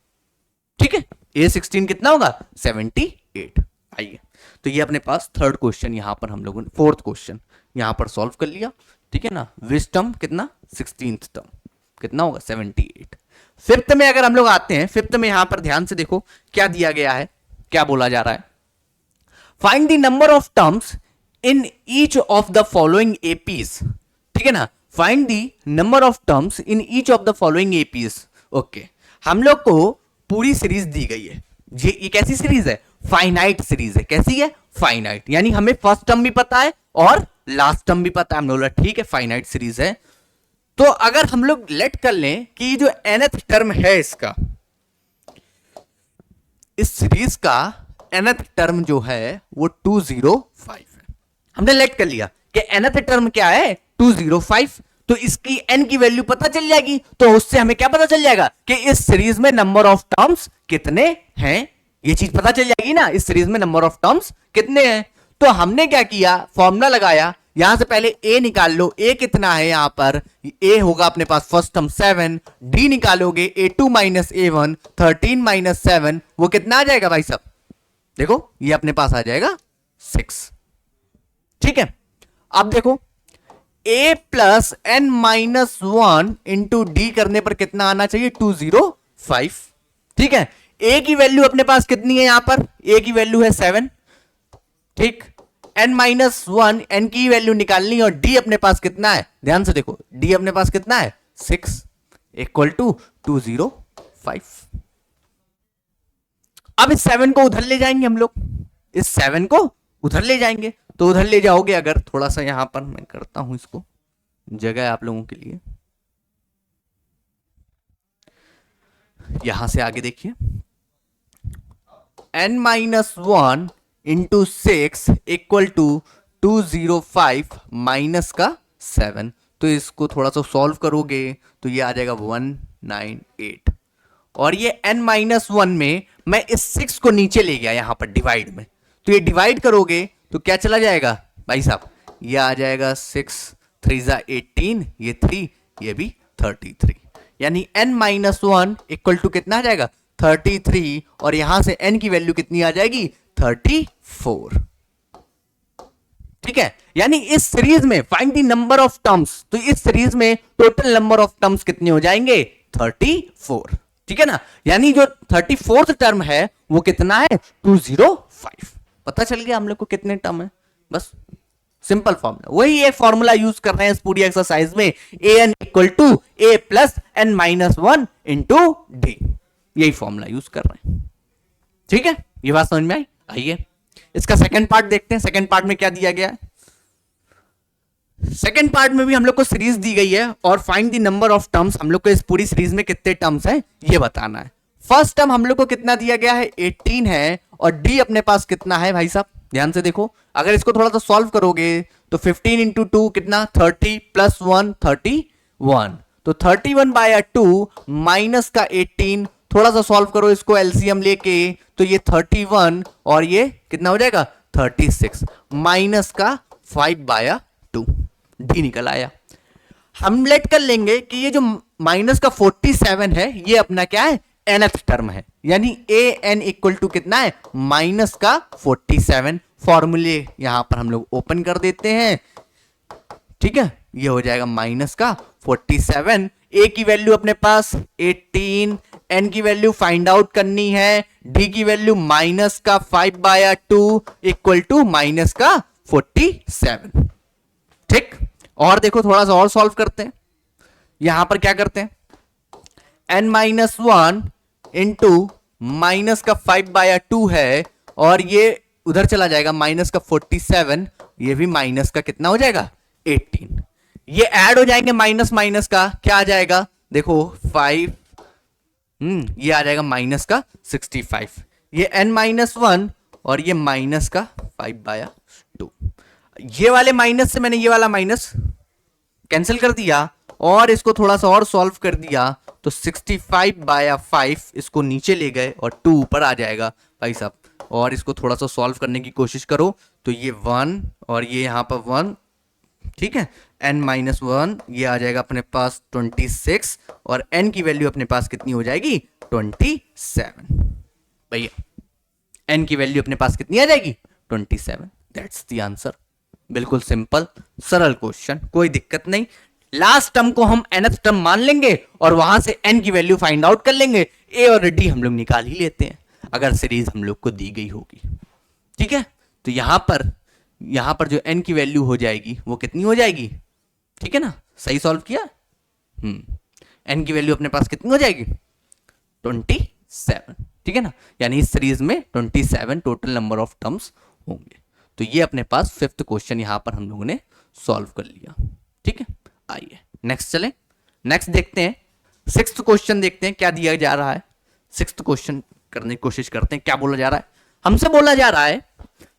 ठीक है। a 16 कितना होगा 78। आइए, तो ये अपने पास थर्ड क्वेश्चन यहां पर हम लोगों ने, फोर्थ क्वेश्चन यहां पर सॉल्व कर लिया, ठीक है ना। विच टर्म कितना, 16th टर्म कितना होगा 78। फिफ्थ में अगर हम लोग आते हैं, फिफ्थ में यहां पर ध्यान से देखो क्या दिया गया है, क्या बोला जा रहा है, find the number of terms in each of the following APs, ठीक है ना। Find the number of terms in each of the following APs. Okay, हम लोग को पूरी सीरीज दी गई है, ये कैसी सीरीज है, फाइनाइट सीरीज है, कैसी है, फाइनाइट, यानी हमें फर्स्ट टर्म भी पता है और लास्ट टर्म भी पता है, हम लोग ठीक है फाइनाइट सीरीज है। तो अगर हम लोग लेट कर लें कि जो nth टर्म है इसका, इस सीरीज का nth टर्म जो है वो 205 है, हमने लेट कर लिया कि nth टर्म क्या है 205, तो इसकी n की वैल्यू पता चल जाएगी, तो उससे हमें क्या पता चल जाएगा कि इस सीरीज में नंबर ऑफ टर्म्स कितने हैं, ये चीज पता चल जाएगी ना, इस सीरीज में नंबर ऑफ टर्म्स कितने हैं। तो हमने क्या किया, फॉर्मूला लगाया, यहां से पहले a निकाल लो, a कितना है, यहां पर a होगा अपने पास फर्स्ट टर्म 7, d निकालोगे a2 माइनस a1, 13 माइनस 7, वो कितना आ जाएगा भाई साहब, देखो ये अपने पास आ जाएगा 6, ठीक है। अब देखो a plus n minus 1 into D करने पर कितना आना चाहिए 205, ठीक है। a की वैल्यू अपने पास कितनी है, यहां पर a की वैल्यू है 7, ठीक, n माइनस 1 n की वैल्यू निकालनी, और d अपने पास कितना है, ध्यान से देखो d अपने पास कितना है 6 इक्वल टू 205। अब इस 7 को उधर ले जाएंगे हम लोग, इस 7 को उधर ले जाएंगे, तो उधर ले जाओगे अगर, थोड़ा सा यहां पर मैं करता हूं इसको, जगह है आप लोगों के लिए, यहां से आगे देखिए, n minus 1 into 6 equal to 205 minus का 7, तो इसको थोड़ा सा सॉल्व करोगे तो ये आ जाएगा 198, और ये n माइनस 1 में मैं इस 6 को नीचे ले गया यहां पर डिवाइड में, तो ये डिवाइड करोगे तो क्या चला जाएगा भाई साहब, ये आ जाएगा 6 3 18, ये 3, ये भी 33, यानी n minus one equal to कितना आ जाएगा 33, और यहां से n की वैल्यू कितनी आ जाएगी 34। ठीक है, यानी इस सीरीज में find the number of terms, तो इस सीरीज में टोटल नंबर ऑफ टर्म्स कितने हो जाएंगे 34। ठीक है ना, यानी जो 34th टर्म है वो कितना है 205। पता चल गया हम लोग को कितने टर्म है, बस सिंपल फॉर्मूला, वही एक फॉर्मूला यूज कर रहे हैं इस पूरी एक्सरसाइज में, an equal to a plus n minus one into d, यही फॉर्मूला यूज कर रहे हैं। ठीक है, ये बात समझ में आई। आइए इसका सेकंड पार्ट देखते हैं, सेकंड पार्ट में क्या दिया गया है। सेकंड पार्ट में भी हम लोग को सीरीज दी गई है और find the number of terms, हम लोग को इस पूरी सीरीज में कितने टर्म्स हैं ये बताना है। फर्स्ट टर्म हम लोग को कितना दिया गया है 18 है, और डी अपने पास कितना है भाई साहब, ध्यान से देखो, अगर इसको थोड़ा सा सॉल्व करोगे तो 15 इंटू टू कितना 30 प्लस 1 31, तो 31 बाय 2 माइनस का 18, थोड़ा सा सॉल्व करो इसको एलसीएम लेके, तो ये 31 और ये कितना हो जाएगा 36, माइनस का 5 बाय 2, डी निकल आया। हम लेट कर लेंगे कि ये जो माइनस का 47 है ये अपना क्या है nth टर्म है, यानी ए एन इक्वल टू कितना है माइनस का 47। फॉर्मूले यहां पर हम लोग ओपन कर देते हैं। ठीक है, ये हो जाएगा माइनस का 47, ए की वैल्यू अपने पास 18, एन की वैल्यू फाइंड आउट करनी है, डी की वैल्यू माइनस का 5 बाय 2 इक्वल टू माइनस का 47। ठीक, और देखो थोड़ा सा और सॉल्व करते हैं। यहां पर क्या करते हैं n minus one into minus का 5 बाय 2 है, और ये उधर चला जाएगा माइनस का 47, ये भी माइनस का कितना हो जाएगा 18, ये ऐड हो जाएंगे माइनस माइनस का क्या आ जाएगा देखो 5, ये आ जाएगा माइनस का 65, ये n माइनस वन और ये माइनस का 5 बाय 2, ये वाले माइनस से मैंने ये वाला माइनस कैंसिल कर दिया और इसको थोड़ा सा और सॉल्व कर दिया, तो 65 बाय 5 इसको नीचे ले गए और 2 ऊपर आ जाएगा भाई साहब, और इसको थोड़ा सा सॉल्व करने की कोशिश करो, तो ये 1 और ये यहां पर 1, ठीक है, n माइनस वन ये आ जाएगा अपने पास 26, और n की वैल्यू अपने पास कितनी हो जाएगी 27। भैया n की वैल्यू अपने पास कितनी आ जाएगी 27, दैट्स द आंसर। बिल्कुल सिंपल सरल क्वेश्चन, कोई दिक्कत नहीं। लास्ट टर्म को हम nth टर्म मान लेंगे और वहां से n की वैल्यू फाइंड आउट कर लेंगे, a और d हम लोग निकाल ही लेते हैं अगर सीरीज हम लोग को दी गई होगी। ठीक है, तो यहां पर जो n की वैल्यू हो जाएगी वो कितनी हो जाएगी, ठीक है ना, सही सॉल्व किया, n की वैल्यू अपने पास कितनी हो जाएगी 27, ठीक है ना, यानी इस सीरीज में 27 टोटल नंबर ऑफ टर्म्स होंगे। तो ये अपने पास फिफ्थ क्वेश्चन यहां पर हम लोगों ने सॉल्व कर लिया। ठीक है, आइए नेक्स्ट चलें, नेक्स्ट देखते हैं सिक्स्थ क्वेश्चन, देखते हैं क्या दिया जा रहा है। सिक्स्थ क्वेश्चन करने की कोशिश करते हैं, क्या बोला जा रहा है, हमसे बोला जा रहा है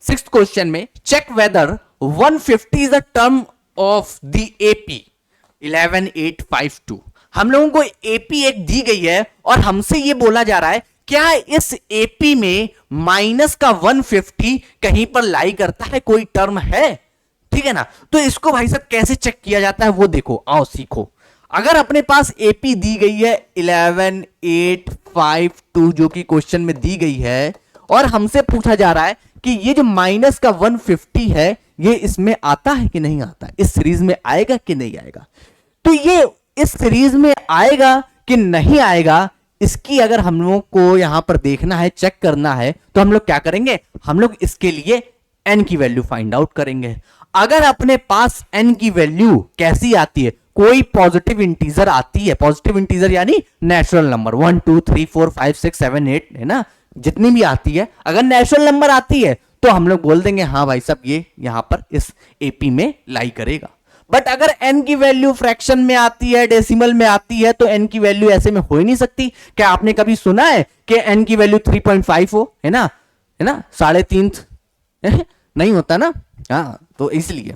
सिक्स्थ क्वेश्चन में check whether 150 is a term of the AP 11852। हम लोगों को एपी एक दी गई है और हमसे ये बोला जा रहा है क्या इस एपी में माइनस का 150 कहीं पर लाई करता है, कोई टर्म है, ठीक है ना। तो इसको भाई साहब कैसे चेक किया जाता है वो देखो, आओ सीखो। अगर अपने पास एपी दी गई है 11852 जो कि क्वेश्चन में दी गई है, और हमसे पूछा जा रहा है कि ये जो माइनस का 150 है ये इसमें आता है कि नहीं आता, इस सीरीज में आएगा कि नहीं आएगा। तो ये इस सीरीज में आएगा कि नहीं आएगा, इसकी अगर हम लोगों को यहां पर देखना है, चेक करना है, तो हम लोग क्या करेंगे, हम लोग इसके लिए n की वैल्यू फाइंड आउट करेंगे। अगर अपने पास n की वैल्यू कैसी आती है, कोई पॉजिटिव इंटीजर आती है, पॉजिटिव इंटीजर यानी नेचुरल नंबर 1 2 3 4 5 6 7 8 है ना, जितनी भी आती है, अगर नेचुरल नंबर आती है तो हम लोग बोल देंगे हाँ भाई साहब ये यहां पर इस एपी में लाई करेगा। बट अगर n की वैल्यू फ्रैक्शन में आती है, डेसिमल में आती है, तो n की वैल्यू ऐसे में हो ही नहीं सकती। क्या आपने कभी सुना है कि n की वैल्यू 3.5 हो, है ना 3.5 नहीं होता ना, हाँ, तो इसलिए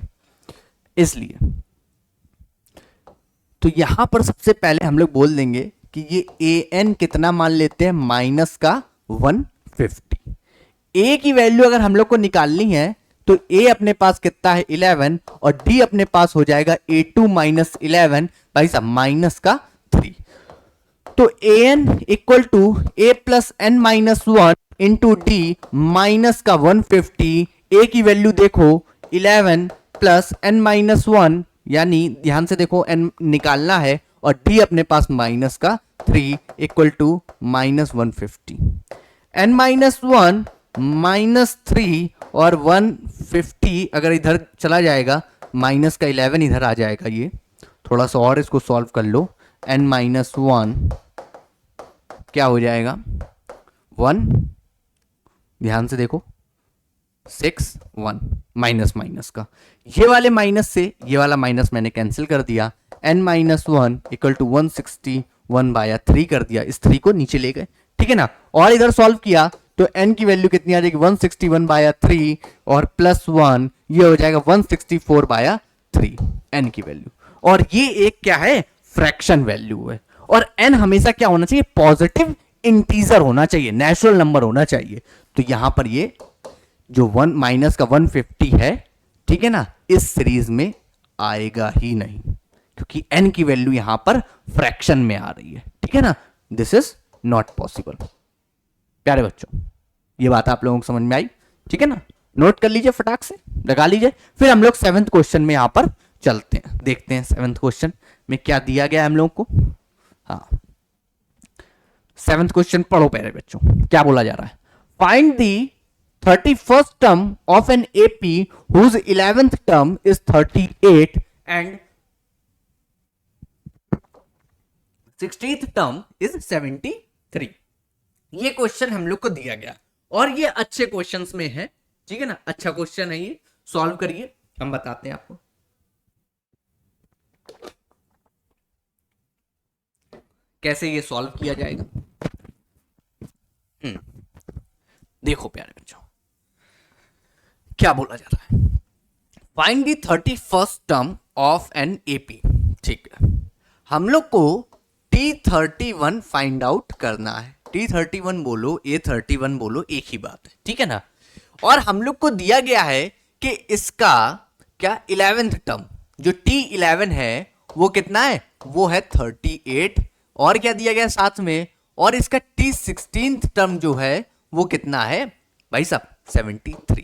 तो यहां पर सबसे पहले हम लोग बोल देंगे कि ये an कितना मान लेते हैं, माइनस का 150। a की वैल्यू अगर हम लोग को निकालनी है तो तो ए अपने पास कितना है 11 और डी अपने पास हो जाएगा A2 माइनस 11 भाई साहब माइनस का 3। तो a n equal to a plus N minus 1 into d minus का 150। ए की वैल्यू देखो 11 प्लस एन माइनस 1 यानी ध्यान से देखो एन निकालना है और डी अपने पास माइनस का 3 equal to minus 150। N minus 1 minus 3 और 150 अगर इधर चला जाएगा माइनस का 11 इधर आ जाएगा। ये थोड़ा सा और इसको सॉल्व कर लो। एन माइनस 1 क्या हो जाएगा 1, ध्यान से देखो 6 1 माइनस माइनस का ये वाले माइनस से ये वाला माइनस मैंने कैंसिल कर दिया। एन माइनस 1 इक्वल टू 161 बाया 3 कर दिया, इस 3 को नीचे ले गए, ठीक है ना। और इधर सॉल्व किया तो n की वैल्यू कितनी आ जाएगी 161 बाया 3 और प्लस 1 ये हो जाएगा 164 बाया 3 n की वैल्यू। और ये एक क्या है फ्रैक्शन वैल्यू है। और n हमेशा क्या होना चाहिए पॉजिटिव इंटीजर होना चाहिए, नेचुरल नंबर होना चाहिए। तो यहां पर ये जो 1 माइनस का 150 है, ठीक है ना, इस सीरीज में आएगा ही नहीं क्योंकि n की वैल्यू यहां पर फ्रैक्शन में आ रही है, ठीक है ना। This is not possible. प्यारे बच्चों ये बात आप लोगों को समझ में आई, ठीक है ना। नोट कर लीजिए, फटाक से लगा लीजिए। फिर हम लोग 7th क्वेश्चन में यहां पर चलते हैं, देखते हैं 7th क्वेश्चन में क्या दिया गया हम लोग को। हाँ 7th क्वेश्चन पढ़ो प्यारे बच्चों, क्या बोला जा रहा है। Find the 31st term of an AP whose 11th term is 38 and 16th term is 73। ये क्वेश्चन हम लोग को दिया गया और ये अच्छे क्वेश्चंस में है, ठीक है ना। अच्छा क्वेश्चन है, ये सॉल्व करिए, हम बताते हैं आपको कैसे ये सॉल्व किया जाएगा। देखो प्यारे बच्चों क्या बोला जा रहा है। Find the 31st term of an AP, ठीक है। हम लोग को T31 फाइंड आउट करना है। T31 बोलो A31 बोलो एक ही बात है, ठीक है ना। और हम लोग को दिया गया है कि इसका क्या 11th टर्म जो T11 है वो कितना है, वो है 38। और क्या दिया गया साथ में, और इसका T16th टर्म जो है वो कितना है भाई साहब 73।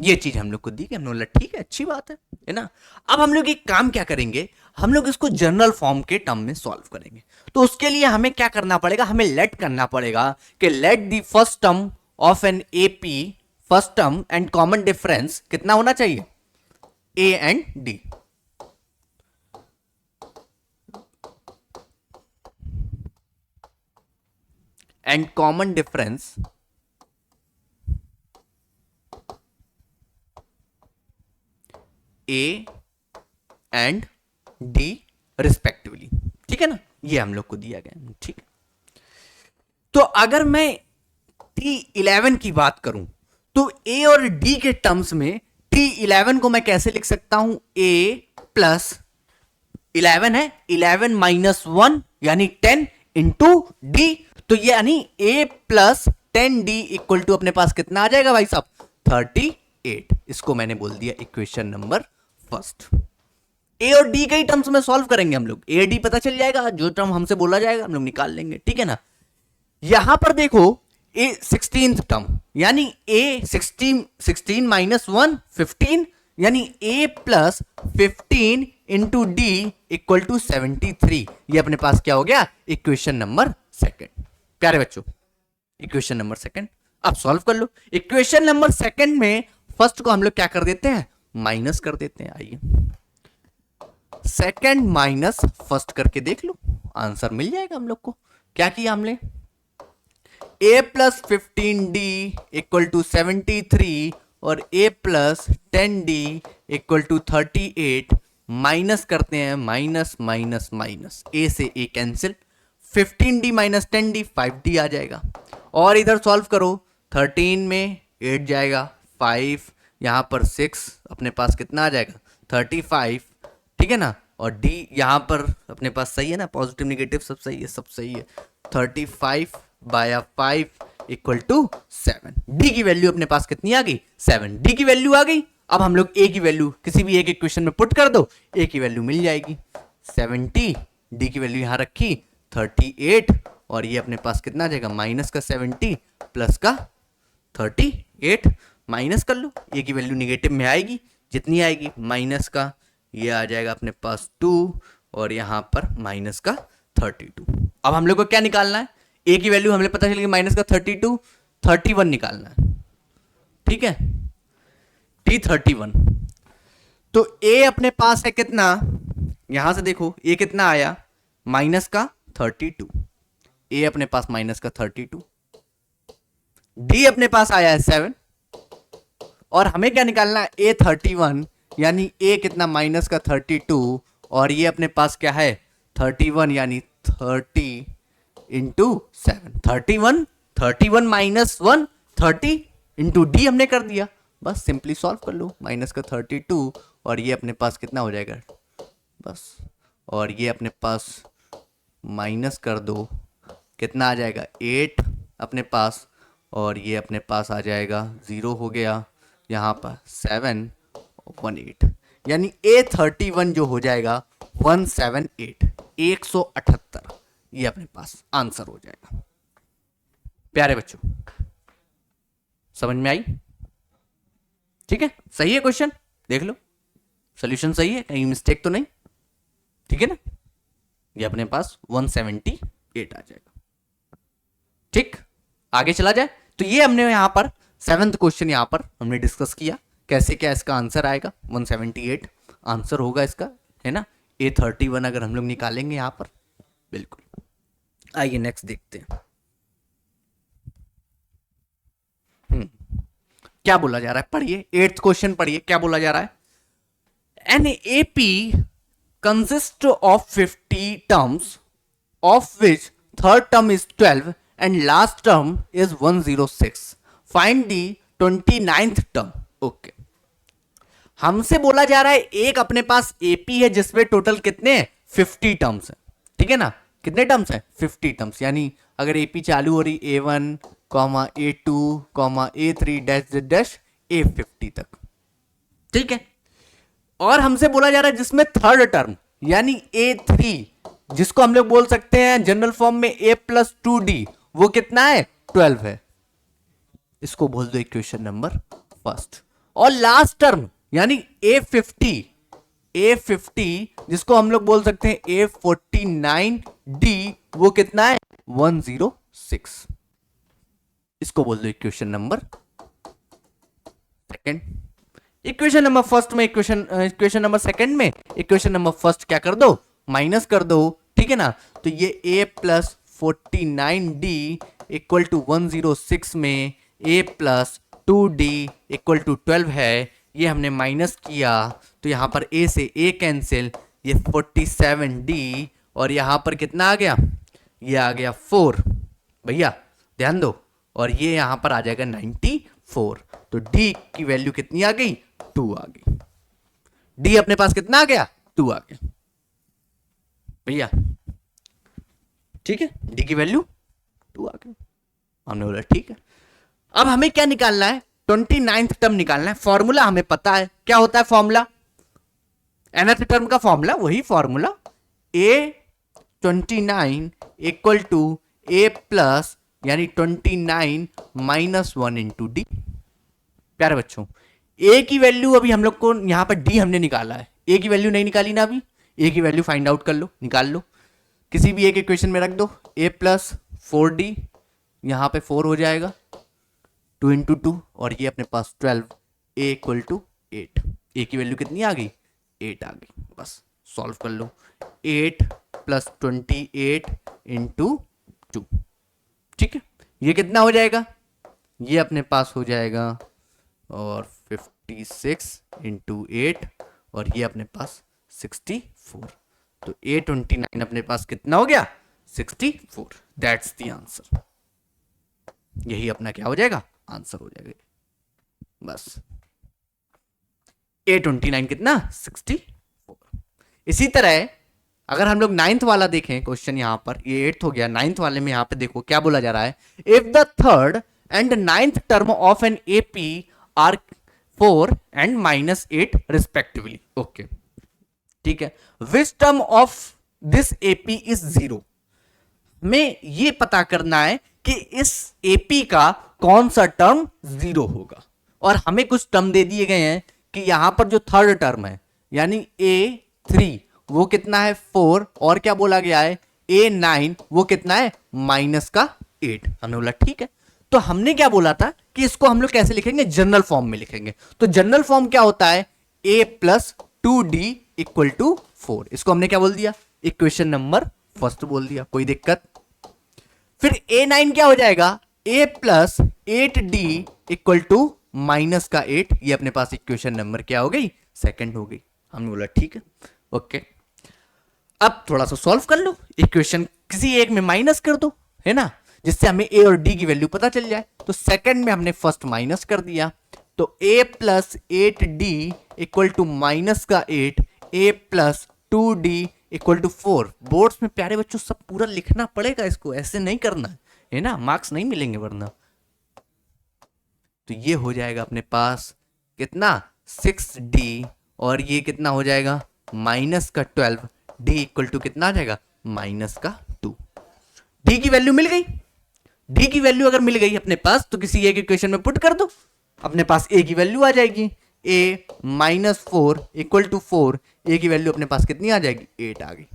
ये चीज हम लोग को दी कि हम लोग बोला ठीक है अच्छी बात है ना। अब हम लोग एक काम क्या करेंगे, हम लोग इसको जनरल फॉर्म के टर्म में सॉल्व करेंगे। तो उसके लिए हमें क्या करना पड़ेगा, हमें लेट करना पड़ेगा कि late the first term of an AP, first term and common difference कितना होना चाहिए A and D. And common difference A and D respectively, ठीक है ना। ये हम लोग को दिया गया, ठीक है। तो अगर मैं T11 की बात करूं तो ए और डी के टर्म्स में T11 को मैं कैसे लिख सकता हूं, ए प्लस 11 है 11 माइनस 1 यानी 10 इंटू डी। तो ये यानी a plus 10 D equal to अपने पास कितना आ जाएगा भाई साहब 38। इसको मैंने बोल दिया इक्वेशन नंबर फर्स्ट। ए और डी के ही टर्म्स में सॉल्व करेंगे हम लोग, ए डी पता चल जाएगा, जो टर्म हमसे बोला जाएगा हम लोग निकाल लेंगे, ठीक है ना। यहां पर देखो ए 16th टर्म यानी ए 16 माइनस 1 15 यानी a plus 15 into d equal to 73। ये अपने पास क्या हो गया इक्वेशन नंबर सेकंड। प्यारे बच्चों इक्वेशन नंबर सेकंड अब सॉल्व कर लो। इक्वेशन नंबर सेकंड में फर्स्ट को हम लोग क्या कर देते हैं माइनस कर देते हैं। आइए सेकंड माइनस फर्स्ट करके देख लो, आंसर मिल जाएगा हम लोग को। क्या किया हमने, a plus 15d equal to 73 और a plus 10d equal to 38 minus करते हैं, माइनस माइनस माइनस a से a cancel, 15d minus 10d 5d आ जाएगा। और इधर सॉल्व करो, 13 में 8 जाएगा, 5 यहां पर 6 अपने पास कितना आ जाएगा 35, ठीक है ना। और d यहां पर अपने पास सही है ना, पॉजिटिव निगेटिव सब सही है, सब सही है। 35 बाया 5 इक्वल टू 7। डी की वैल्यू अपने पास कितनी आ गई? 7। डी की वैल्यू आ गई। अब हम लोग ए की वैल्यू किसी भी एक इक्वेशन में पुट कर दो, ए की वैल्यू मिल जाएगी 70। डी की वैल्यू यहां रखी 38 और ये अपने पास कितना आ जाएगा? माइनस का 70 प्लस का 38। माइनस कर लो, ए की वैल्यू निगेटिव में आएगी, जितनी आएगी माइनस का ये आ जाएगा अपने पास 2 और यहां पर माइनस का 32। अब हम लोग को क्या निकालना है? ए की वैल्यू हमें पता चल गई माइनस का 32, 31 निकालना है। ठीक है, T31। तो ए अपने पास है कितना? यहां से देखो ए कितना आया? माइनस का 32। ए अपने पास माइनस का 32। डी अपने पास आया है 7 और हमें क्या निकालना है? A31 यानी ए कितना? माइनस का 32 और ये अपने पास क्या है? 31 यानी 30 इंटू 7। 31 माइनस 1 30 इंटू डी हमने कर दिया। बस सिंपली सॉल्व कर लो। माइनस का 32 और ये अपने पास कितना हो जाएगा? बस, और ये अपने पास माइनस कर दो, कितना आ जाएगा? 8 अपने पास और ये अपने पास आ जाएगा 0 हो गया यहाँ पर 7 18 यानी A31 जो हो जाएगा 178 178। ये अपने पास आंसर हो जाएगा। प्यारे बच्चों समझ में आई? ठीक है, सही है क्वेश्चन, देख लो सॉल्यूशन सही है, कहीं मिस्टेक तो नहीं। ठीक है ना, ये अपने पास 178 आ जाएगा। ठीक, आगे चला जाए तो ये हमने यहां पर 7th क्वेश्चन यहां पर हमने डिस्कस किया, कैसे क्या इसका आंसर आएगा। 178 आंसर होगा इसका, है ना। A31 अगर हम लोग निकालेंगे यहां पर, बिल्कुल। आइए नेक्स्ट देखते हैं। क्या बोला जा रहा है, पढ़िए 8th क्वेश्चन पढ़िए, क्या बोला जा रहा है। An AP consist of 50 terms of which third term is 12 and last term is 106। Find the 29th term. Okay, हमसे बोला जा रहा है एक अपने पास एपी है जिसमें टोटल कितने हैं? 50 टर्म्स है। ठीक है ना, कितने टर्म्स हैं? 50 टर्म्स। यानी अगर एपी चालू हो रही A1, A2, A3 dash dash A50 तक। ठीक है, और हमसे बोला जा रहा है जिसमें थर्ड टर्म यानी A3, जिसको हम लोग बोल सकते हैं जनरल फॉर्म में A+2D, वो कितना है? 12 है। इसको बोल दो इक्वेशन नंबर फर्स्ट। और लास्ट टर्म यानी A50 जिसको हम लोग बोल सकते हैं A49D, वो कितना है? 106। इसको बोल दो equation number second. Equation number first में इक्वेशन नंबर सेकंड में इक्वेशन नंबर फर्स्ट क्या कर दो? माइनस कर दो। ठीक है ना, तो ये A+49D इक्वल टू 106 में A+2D इक्वल टू 12 है। ये हमने माइनस किया तो यहां पर A से A कैंसिल, ये 47D और यहां पर कितना आ गया? ये आ गया 4। भैया ध्यान दो, और ये यहां पर आ जाएगा 94। तो D की वैल्यू कितनी आ गई? 2 आ गई। D अपने पास कितना आ गया? 2 आ गया भैया। ठीक है, D की वैल्यू 2 आ गई। हमने बोला ठीक है। अब हमें क्या निकालना है? 29th टर्म निकालना है। फॉर्मूला हमें पता है, क्या होता है फॉर्मूला? nth टर्म का फॉर्मूला वही formula, A29 equal to A plus यानी 29 माइनस 1 इंटू डी। प्यारे बच्चों, A की वैल्यू अभी हम लोग को यहां पर D हमने निकाला है, A की वैल्यू नहीं निकाली ना अभी। A की वैल्यू फाइंड आउट कर लो, निकाल लो, किसी भी एक इक्वेशन में रख दो। A+4D यहां पे 4 हो जाएगा, 2 इंटू 2 और ये अपने पास 12, A इक्वल टू 8। A की वैल्यू कितनी आ गई? 8 आ गई। बस सॉल्व कर लो। 8 प्लस 28 इंटू 2। ठीक है, ये कितना हो जाएगा? ये अपने पास हो जाएगा और 56 इंटू 8 और ये अपने पास 64। तो A29 अपने पास कितना हो गया? 64। That's the answer. यही अपना क्या हो जाएगा? आंसर हो जाएगा। बस A29 कितना? 64। इसी तरह अगर हम लोग नाइन्थ वाला देखें क्वेश्चन, यहां पर ये एट्थ हो गया, नाइन्थ वाले में यहां पे देखो क्या बोला जा रहा है, if the third and ninth term of an AP are 4 and -8 respectively. Okay ठीक है, which term of this AP is 0। हमें ये पता करना है कि इस एपी का कौन सा टर्म 0 होगा, और हमें कुछ टर्म दे दिए गए हैं कि यहां पर जो थर्ड टर्म है यानी A3 वो कितना है 4, और क्या बोला गया है A9 वो कितना है -8। हमने बोला ठीक है, तो हमने क्या बोला था कि इसको हम लोग कैसे लिखेंगे, जनरल फॉर्म में लिखेंगे। तो जनरल फॉर्म क्या होता है, A + 2D = 4। इसको हमने क्या बोल दिया, इक्वेशन नंबर फर्स्ट बोल दिया, कोई दिक्कत। फिर A9 क्या हो जाएगा, A + 8D = -8। ये अपने पास इक्वेशन नंबर क्या हो गई, सेकंड हो गई। हमने बोला ठीक है, ओके। अब थोड़ा सा सॉल्व कर लो, इक्वेशन किसी एक में माइनस कर दो, है ना, जिससे हमें ए और डी की वैल्यू पता चल जाए। तो सेकंड में हमने फर्स्ट माइनस कर दिया, तो a + 8d = -8, a + 2d = 4। Boards में प्यारे बच्चों सब पूरा लिखना पड़ेगा, इसको ऐसे नहीं करना है ना, मार्क्स नहीं मिलेंगे वरना। तो ये हो जाएगा अपने पास कितना 6d, और ये कितना हो जाएगा -12, d = कितना आ जाएगा -2। d की वैल्यू मिल गई, d की वैल्यू अगर मिल गई अपने पास तो किसी एक इक्वेशन में पुट कर दो, अपने पास a की वैल्यू आ जाएगी, a -4 = 4। a की वैल्यू अपने पास कितनी आ जाएगी, 8 आ गई।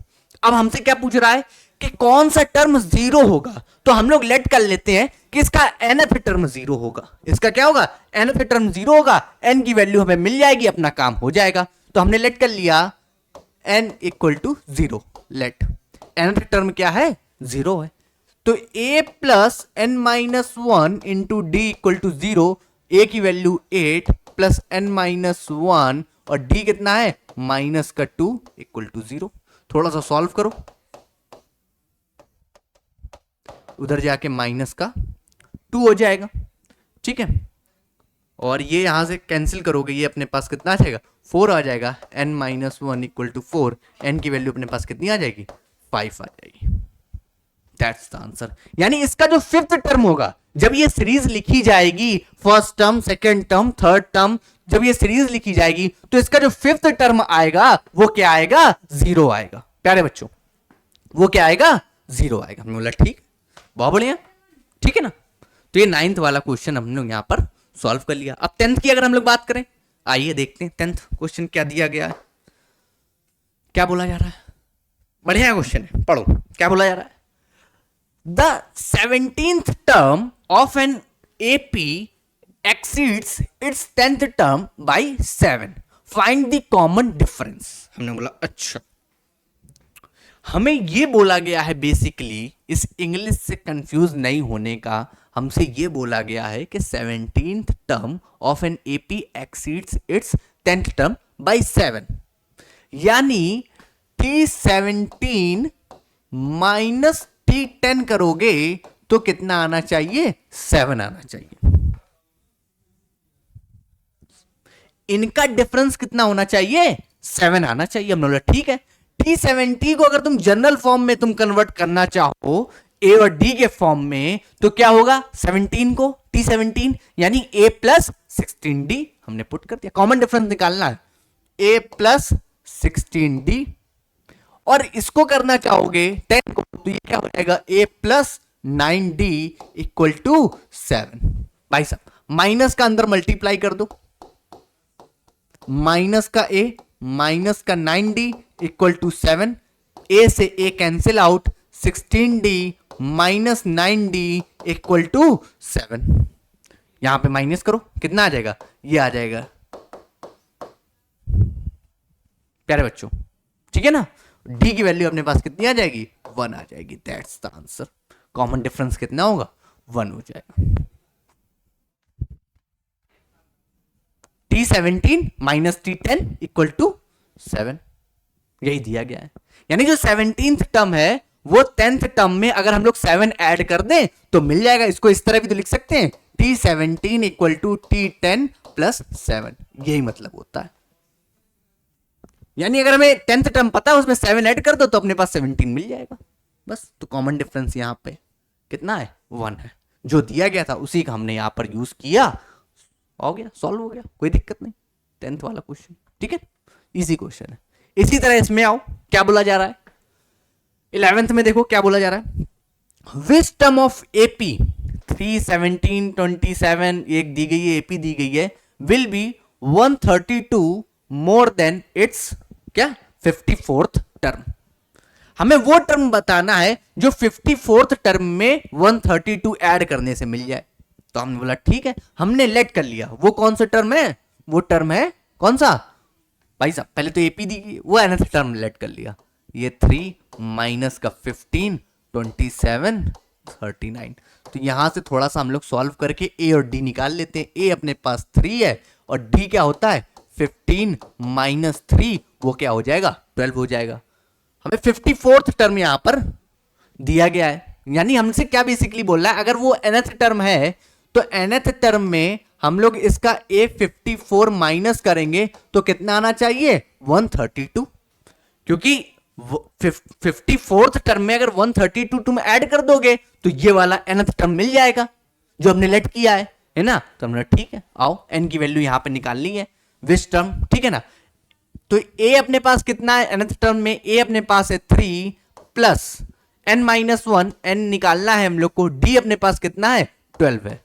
अब हमसे क्या पूछ रहा है कि कौन सा टर्म 0 होगा, तो हम लोग लेट कर लेते हैं कि इसका nth टर्म 0 होगा। इसका क्या होगा, nth टर्म 0 होगा, n की वैल्यू हमें मिल जाएगी, अपना काम हो जाएगा। तो हमने लेट कर लिया n = 0, लेट nth टर्म क्या है, 0 है। तो a + n-1 × d = 0, a की वैल्यू 8 + n-1 और d कितना है -2 = 0। थोड़ा सा सॉल्व करो, उधर जाके -2 हो जाएगा, ठीक है, और ये यहां से कैंसिल करोगे, ये अपने पास कितना आ जाएगा 4 आ जाएगा, n-1 = 4, n की वैल्यू अपने पास कितनी आ जाएगी 5 आ जाएगी। That's the answer. यानी इसका जो फिफ्थ टर्म होगा, जब ये सीरीज लिखी जाएगी, first term, second term, third term, जब ये सीरीज लिखी जाएगी तो इसका जो फिफ्थ टर्म आएगा वो क्या आएगा, 0 आएगा। प्यारे बच्चों वो क्या आएगा, 0 आएगा। हमने बोला ठीक, बहुत बढ़िया, ठीक है ना। तो ये 9th वाला क्वेश्चन हम लोग यहां पर सॉल्व कर लिया। अब 10th की अगर हम लोग बात करें, आइए देखते हैं 10th क्वेश्चन क्या दिया गया है, क्या बोला जा रहा है। बढ़िया क्वेश्चन है, पढ़ो क्या बोला जा रहा है। The 17th term of an AP exceeds its 10th term by 7. Find the common difference. हमने बोला अच्छा, हमें ये बोला गया है बेसिकली, इस इंग्लिश से कंफ्यूज नहीं होने का, हमसे ये बोला गया है कि 17th term of an AP exceeds its 10th term by 7, यानी T17 माइनस T10 करोगे तो कितना आना चाहिए, 7 आना चाहिए। इनका डिफरेंस कितना होना चाहिए, 7 आना चाहिए। हमने बोला ठीक है, T70 को अगर तुम जनरल फॉर्म में तुम कन्वर्ट करना चाहो A और D के फॉर्म में, तो क्या होगा 17 को T17 यानी A + 16D हमने पुट कर दिया। कॉमन डिफरेंस निकालना है, A + 16D, और इसको करना चाहोगे 10 को, तो ये क्या हो जाएगा A + 9D = 7। भाई साहब माइनस का अंदर मल्टीप्लाई कर दो, माइनस का A माइनस का 9D = 7, A से A cancel out, 16D minus 9D = 7। यहां पे माइनस करो, कितना आ जाएगा, ये आ जाएगा प्यारे बच्चों, ठीक है ना। D की वैल्यू अपने पास कितनी आ जाएगी, 1 आ जाएगी। That's the answer. Common difference कितना होगा, 1 हो जाएगा। T17 माइनस T10 = 7, यही दिया गया है। यानी जो 17th टर्म है वो 10th टर्म में अगर हम लोग 7 ऐड कर दें तो मिल जाएगा। इसको इस तरह भी तो लिख सकते हैं, T17 = T10 + 7, यही मतलब होता है। यानी अगर हमें 10th टर्म पता है उसमें 7 ऐड कर दो तो अपने पास 17 मिल जाएगा बस। तो कॉमन डिफरेंस यहां पे कितना है, 1 है। जो दिया गया था उसी का हमने यहां पर यूज किया, हो गया, सॉल्व हो गया, कोई दिक्कत नहीं। 10th वाला क्वेश्चन, ठीक है, इजी क्वेश्चन है। इसी तरह इसमें आओ, क्या बोला जा रहा है 11th में, देखो क्या बोला जा रहा है, विच टर्म ऑफ एपी 3, 17, 27 एक दी गई है, एपी दी गई है, will be 132 more than it's क्या 54th टर्म। हमें वो टर्म बताना है जो 54th टर्म में 132 ऐड करने से मिल जाए। तो हमने बोला ठीक है, हमने लेट कर लिया। वो कौन सा टर्म है, वो टर्म है कौन सा भाई साहब, पहले तो एपी दी गई, वो nth टर्म लेट कर लिया। ये 3 माइनस का 15, 27, 39। तो यहां से थोड़ा सा हम लोग सॉल्व करके ए और डी निकाल लेते हैं। ए अपने पास 3 है और डी क्या होता है 15 माइनस 3, वो क्या हो जाएगा 12 हो जाएगा। हमें 54th टर्म यहां पर दिया गया है, यानी हमसे क्या बेसिकली बोल रहा है, अगर वो nth टर्म है तो nth टर्म में हम लोग इसका A54 माइनस करेंगे तो कितना आना चाहिए 132, क्योंकि 54th टर्म में अगर 132 तुम ऐड कर दोगे तो ये वाला nth टर्म मिल जाएगा जो हमने लेट किया है ना। तो हमने ठीक है, आओ n की वैल्यू यहां पे निकालनी है, विच टर्म, ठीक है ना। तो a अपने पास कितना है nth टर्म में, a अपने पास है 3 प्लस n माइनस 1, n निकालना है हम लोग को, d अपने पास कितना है 12 है,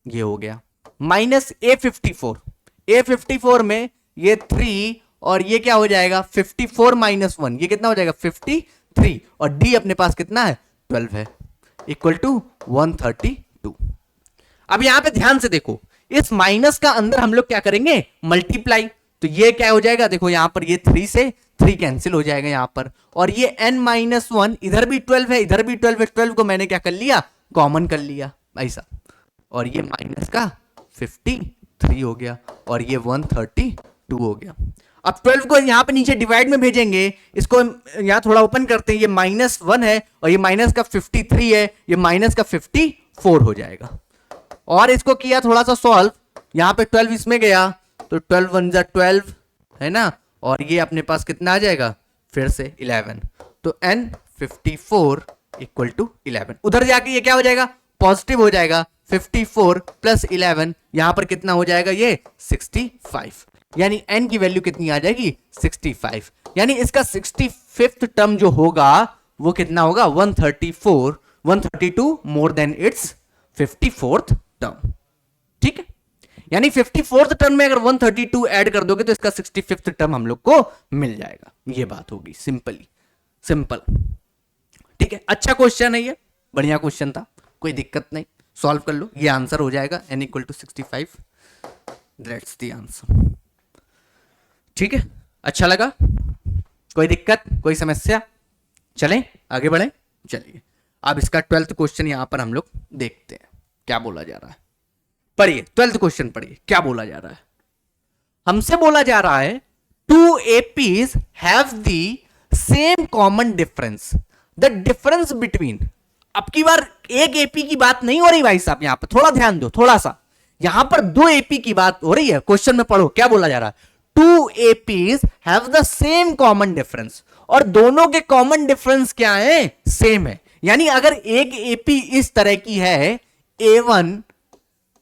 ये हो गया, माइनस A54 में ये 3 और ये क्या हो जाएगा 54 माइनस 1, ये कितना हो जाएगा 53, और d अपने पास कितना है 12 है, इक्वल टू 132। अब यहां पे ध्यान से देखो, इस माइनस का अंदर हम लोग क्या करेंगे मल्टीप्लाई, तो ये क्या हो जाएगा, देखो यहां पर ये 3 से 3 कैंसिल हो जाएगा यहां पर, और ये n माइनस 1 इधर भी 12 है, इधर भी 12 है, 12 को मैंने क्या कर लिया कॉमन कर लिया ऐसा, और ये माइनस का 53 हो गया और ये 132 हो गया। अब 12 को यहां पे नीचे डिवाइड में भेजेंगे, इसको यहां थोड़ा ओपन करते हैं, ये माइनस 1 है और ये माइनस का 53 है, ये माइनस का 54 हो जाएगा। और इसको किया थोड़ा सा सॉल्व, यहां पे 12 इसमें गया तो 12 1 जा 12 है ना, और ये अपने पास कितना आ जाएगा फिर से 11, तो n 54 इक्वल टू 11, उधर जाके ये क्या हो जाएगा पॉजिटिव हो जाएगा, 54 प्लस 11 यहां पर कितना हो जाएगा ये 65, यानी n की वैल्यू कितनी आ जाएगी 65, यानी इसका 65th टर्म जो होगा वो कितना होगा 132 more than it's 54th term, ठीक है। यानी 54th टर्म में अगर 132 ऐड कर दोगे तो इसका 65th टर्म हम लोग को मिल जाएगा, ये बात होगी, सिंपल, ठीक है। अच्छा क्वेश्चन है ये, बढ़िया क्वेश्चन था, कोई दिक्कत नहीं, सॉल्व कर लो, ये आंसर हो जाएगा n equal to 65, that's the answer, ठीक है। अच्छा लगा, कोई दिक्कत कोई समस्या, चलें आगे बढ़ें, चलिए अब इसका 12th क्वेश्चन यहां पर हम लोग देखते हैं क्या बोला जा रहा है। पढ़िए 12th क्वेश्चन पढ़िए, क्या बोला जा रहा है, हमसे बोला जा रहा है 2 APs have the same common difference, the difference between, अब की बार एक एपी की बात नहीं हो रही भाई साहब, यहां पर थोड़ा ध्यान दो, थोड़ा सा, यहां पर 2 एपी की बात हो रही है, क्वेश्चन में पढ़ो क्या बोला जा रहा है, 2 APs have the same common difference, और दोनों के कॉमन डिफरेंस क्या है सेम है, यानी अगर एक एपी इस तरह की है A1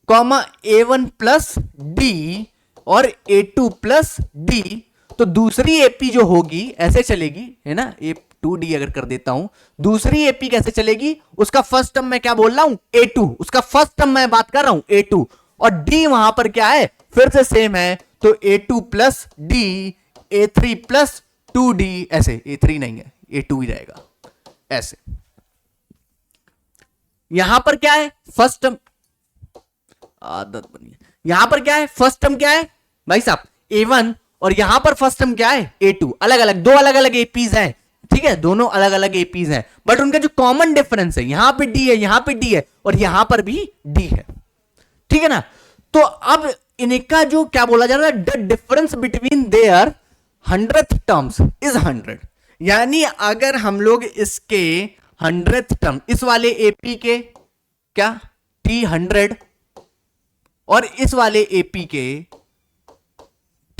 A1 प्लस डी और A2 प्लस डी, तो दूसरी एपी जो होगी ऐसे चलेगी है ना, A2D अगर कर देता हूं, दूसरी एपी कैसे चलेगी, उसका फर्स्ट टर्म मैं क्या बोल रहा हूं A2, उसका फर्स्ट टर्म मैं बात कर रहा हूं A2, और D वहां पर क्या है फिर से सेम है, तो A2 plus D, A3 plus 2D, ऐसे A3 नहीं है A2 ही रहेगा ऐसे। यहां पर क्या है फर्स्ट टर्म, आदत बनी है, यहां पर क्या है फर्स्ट टर्म क्या है भाई साहब A1, और यहां पर फर्स्ट टर्म क्या है A2, अलग अलग, दो अलग अलग एपीज हैं, ठीक है, दोनों अलग अलग एपीज हैं, बट उनका जो कॉमन डिफरेंस है, यहां पे डी है, यहां पे डी है, और यहां पर भी डी है, ठीक है ना। तो अब इनका जो क्या बोला जा रहा है, the difference between their 100th terms is 100, यानी अगर हम लोग इसके 100th टर्म, इस वाले एपी के क्या T100 और इस वाले एपी के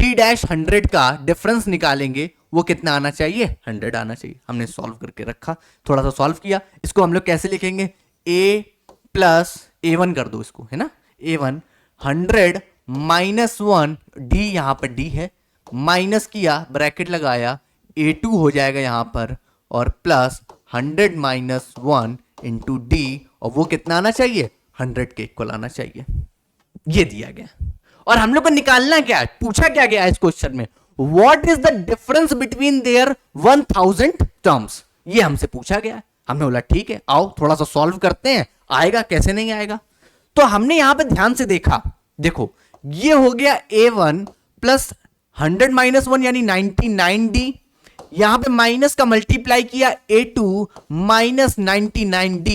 t-100 का डिफरेंस निकालेंगे वो कितना आना चाहिए, 100 आना चाहिए। हमने सॉल्व करके रखा, थोड़ा सा सॉल्व किया। इसको हम लोग कैसे लिखेंगे, a प्लस a1 कर दो इसको, है ना, a1 100 माइनस 1, d यहां पर d है, माइनस किया, ब्रैकेट लगाया, a2 हो जाएगा यहां पर, और प्लस 100 माइनस 1 इंटू डी, और वो कितना आना चाहिए, 100 के इक्वल आना चाहिए। ये दिया गया और हम लोग को निकालना क्या है, पूछा क्या गया है इस क्वेश्चन में, what is the difference between their 1000 terms, ये हमसे पूछा गया है। हमने बोला ठीक है, आओ थोड़ा सा सॉल्व करते हैं, आएगा कैसे नहीं आएगा। तो हमने यहां पे ध्यान से देखा, देखो ये हो गया a1 प्लस 100 माइनस 1 यानी 99d, यहां पे माइनस का मल्टीप्लाई किया a2 minus 99d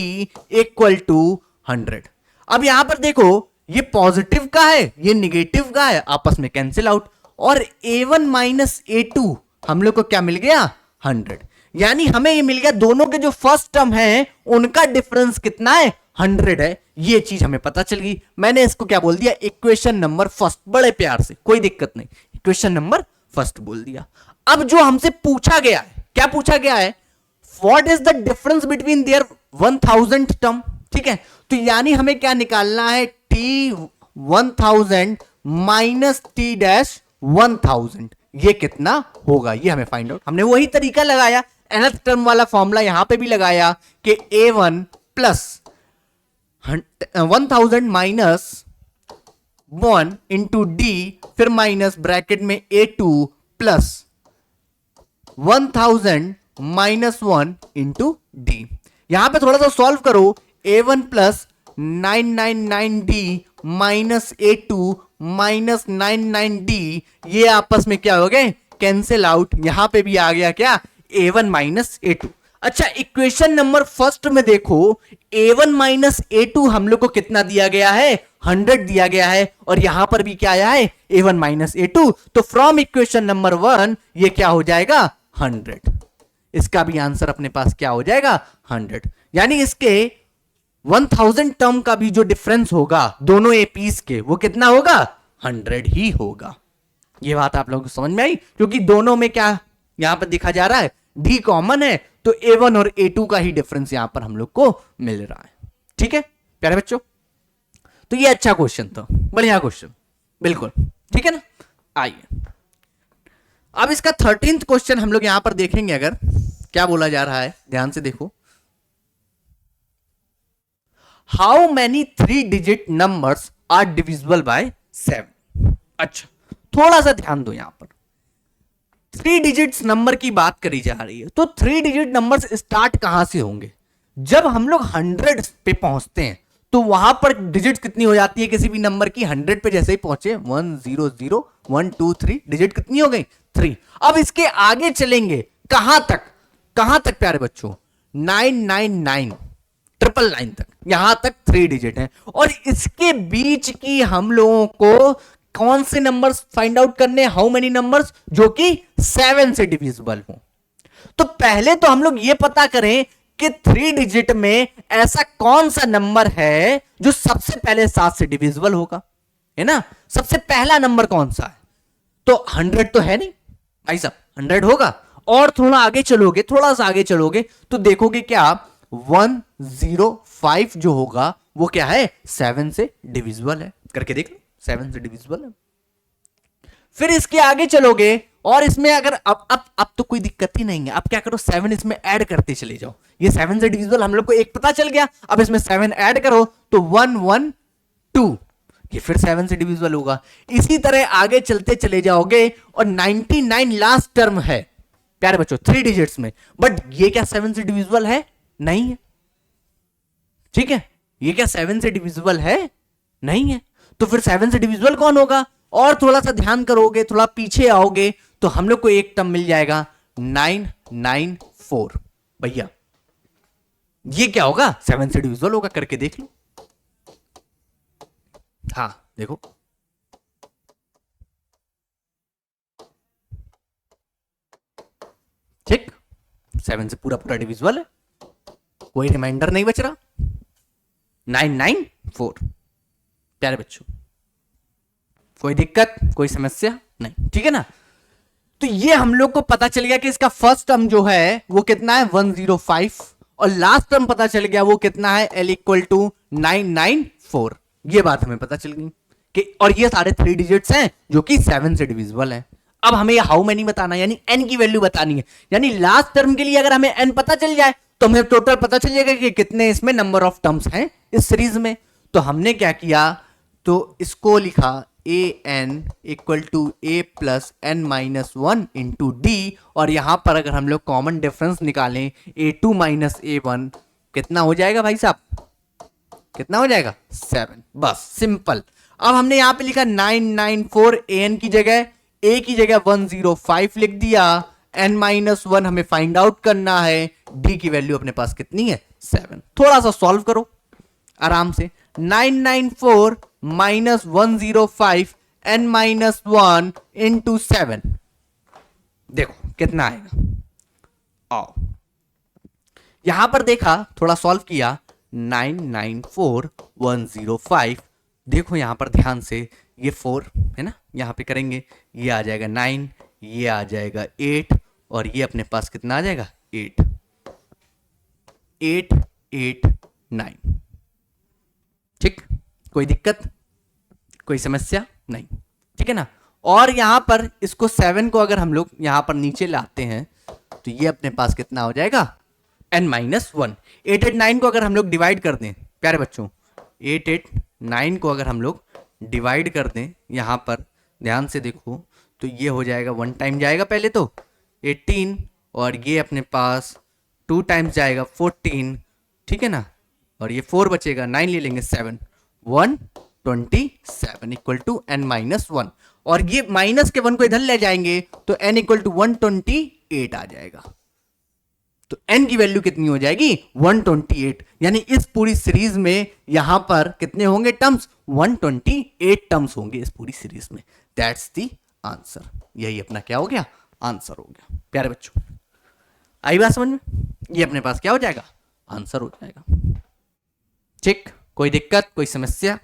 equal to 100। अब यहां पर देखो ये पॉजिटिव का है, ये निगेटिव का है, आपस में कैंसिल आउट, और a1 माइनस a2 हम लोग को क्या मिल गया, 100। यानी हमें ये मिल गया दोनों के जो फर्स्ट टर्म है उनका डिफरेंस कितना है, 100 है। ये चीज हमें पता चल गई। मैंने इसको क्या बोल दिया, इक्वेशन नंबर फर्स्ट, बड़े प्यार से, कोई दिक्कत नहीं, इक्वेशन नंबर फर्स्ट बोल दिया। अब जो हमसे पूछा गया है, क्या पूछा गया है, what is the difference between their 1000 term, ठीक है। तो यानी हमें क्या निकालना है, t1000 माइनस t-1000, ये कितना होगा, ये हमें फाइंड आउट। हमने वही तरीका लगाया, nth टर्म वाला फॉर्मूला यहां पे भी लगाया कि a1 plus 1000 minus 1 into D, फिर माइनस ब्रैकेट में a2 plus 1000 minus 1 into D. यहां पे थोड़ा सा सॉल्व करो, a1 plus 999d minus a2 minus 99d, ये आपस में क्या हो गए, कैंसिल आउट। यहां पे भी आ गया क्या, a1 माइनस a2। अच्छा इक्वेशन नंबर फर्स्ट में देखो, a1 माइनस a2 हम लोग को कितना दिया गया है, 100 दिया गया है, और यहां पर भी क्या आया है, a1 माइनस a2। तो फ्रॉम इक्वेशन नंबर 1 ये क्या हो जाएगा, 100। इसका भी आंसर अपने पास क्या हो जाएगा, 100। यानी इसके 1000 टर्म का भी जो डिफरेंस होगा दोनों एपीस के, वो कितना होगा, 100 ही होगा। ये बात आप लोगों को समझ में आई, क्योंकि दोनों में क्या यहां पर दिखा जा रहा है, डी कॉमन है, तो a1 और a2 का ही डिफरेंस यहां पर हम लोग को मिल रहा है। ठीक है प्यारे बच्चों, तो ये अच्छा क्वेश्चन था, बढ़िया क्वेश्चन, बिल्कुल ठीक है ना। आइए अब इसका 13th क्वेश्चन हम लोग यहां पर देखेंगे। अगर क्या बोला जा रहा है, ध्यान से देखो, how many 3 digit numbers are divisible by 7। अच्छा थोड़ा सा ध्यान दो, यहां पर 3 डिजिट्स नंबर की बात करी जा रही है, तो 3 डिजिट नंबर्स स्टार्ट कहां से होंगे, जब हम लोग 100 पे पहुंचते हैं तो वहां पर डिजिट्स कितनी हो जाती है किसी भी नंबर की, 100 पे जैसे ही पहुंचे 1 0 0 1 2 3 डिजिट कितनी हो गई, 3। अब इसके आगे चलेंगे कहां तक प्यारे बच्चों, 999 999 तक, यहां तक 3 डिजिट है। और इसके बीच की हम लोगों को कौन से नंबर्स फाइंड आउट करने, हाउ मेनी नंबर्स जो कि 7 से डिविजिबल हो। तो पहले तो हम लोग ये पता करें कि 3 डिजिट में ऐसा कौन सा नंबर है जो सबसे पहले 7 से डिविजिबल होगा, है ना। सबसे पहला नंबर कौन सा है, तो 100 तो है नहीं भाई साहब, 100 होगा। और थोड़ा आगे चलोगे, थोड़ा सा आगे चलोगे तो देखोगे क्या, 105 जो होगा वो क्या है, 7 से डिविजिबल है, करके देख लो, 7 से डिविजिबल है। फिर इसके आगे चलोगे और इसमें अगर अब तो कोई दिक्कत ही नहीं है, अब क्या करो, 7 इसमें ऐड करते चले जाओ। ये 7 से डिविजिबल हम लोग को एक पता चल गया, अब इसमें 7 ऐड करो तो 112, ये फिर 7 से डिविजिबल होगा। इसी तरह आगे चलते चले जाओगे और 99 लास्ट टर्म है प्यारे बच्चों 3 डिजिट्स में, बट ये क्या 7 से डिविजिबल है, नहीं है, ठीक है। ये क्या 7 से डिविजिबल है, नहीं है। तो फिर 7 से डिविजिबल कौन होगा, और थोड़ा सा ध्यान करोगे, थोड़ा पीछे आओगे तो हम लोग को एक टर्म मिल जाएगा 994। भैया ये क्या होगा, 7 से डिविजिबल होगा, करके देख लो। हाँ देखो, ठीक, 7 से पूरा पूरा डिविजिबल है, कोई रिमाइंडर नहीं बच रहा, 994। प्यारे बच्चों कोई दिक्कत, कोई समस्या, नहीं, ठीक है ना। तो ये हम लोग को पता चल गया कि इसका फर्स्ट टर्म जो है वो कितना है 105 और लास्ट टर्म पता चल गया वो कितना है L इक्वल टू 994। ये बात हमें पता चल गई कि और ये सारे 3 डिजिट्स हैं जो कि 7 से डिविजिबल हैं। अब हमें हाउ मेनी बताना है, यानी n की वैल्यू बतानी है। यानी लास्ट टर्म के लिए अगर हमें n पता चल जाए तो हमें टोटल पता चल जाएगा कि कितने इसमें नंबर ऑफ टर्म्स हैं इस सीरीज में। तो हमने क्या किया, तो इसको लिखा a n equal to a plus N minus one into d, और यहां पर अगर हम लोग कॉमन डिफरेंस निकालें A2 माइनस A1 कितना हो जाएगा भाई साहब, कितना हो जाएगा 7। बस सिंपल। अब हमने यहां पे लिखा 994, एन की जगह ए की जगह 105 लिख दिया, n माइनस वन हमें फाइंड आउट करना है, डी की वैल्यू अपने पास कितनी है 7। थोड़ा सा सॉल्व करो आराम से। 994 minus 105 n minus one into 7, देखो कितना आएगा। आओ यहां पर देखा, थोड़ा सॉल्व किया, 994 105, देखो यहां पर ध्यान से, ये 4 है ना, यहां पे करेंगे, ये आ जाएगा 9, ये आ जाएगा 8 और ये अपने पास कितना आ जाएगा 8 8 8 9। ठीक, कोई दिक्कत, कोई समस्या नहीं, ठीक है ना। और यहां पर इसको 7 को अगर हम लोग यहां पर नीचे लाते हैं तो ये अपने पास कितना हो जाएगा n माइनस वन। 889 को अगर हम लोग डिवाइड कर दें प्यारे बच्चों, 889 को अगर हम लोग डिवाइड कर दें यहां पर ध्यान से देखो तो ये हो जाएगा 1 टाइम जाएगा पहले तो 18 और ये अपने पास 2 टाइम्स जाएगा 14, ठीक है ना, और ये 4 बचेगा, 9 ले लेंगे 7, 127 equal to n minus one, और ये माइनस के 1 को इधर ले जाएंगे तो n इक्वल टू 128 आ जाएगा। तो n की वैल्यू कितनी हो जाएगी 128, यानी इस पूरी सीरीज में यहां पर कितने होंगे टर्म्स 128 टर्म्स होंगे इस पूरी सीरीज में। दैट्स द आंसर, यही अपना क्या हो गया आंसर हो गया। प्यारे बच्चों आई बात समझ में, ये अपने पास क्या हो जाएगा आंसर हो जाएगा। ठीक, कोई दिक्कत, कोई समस्या,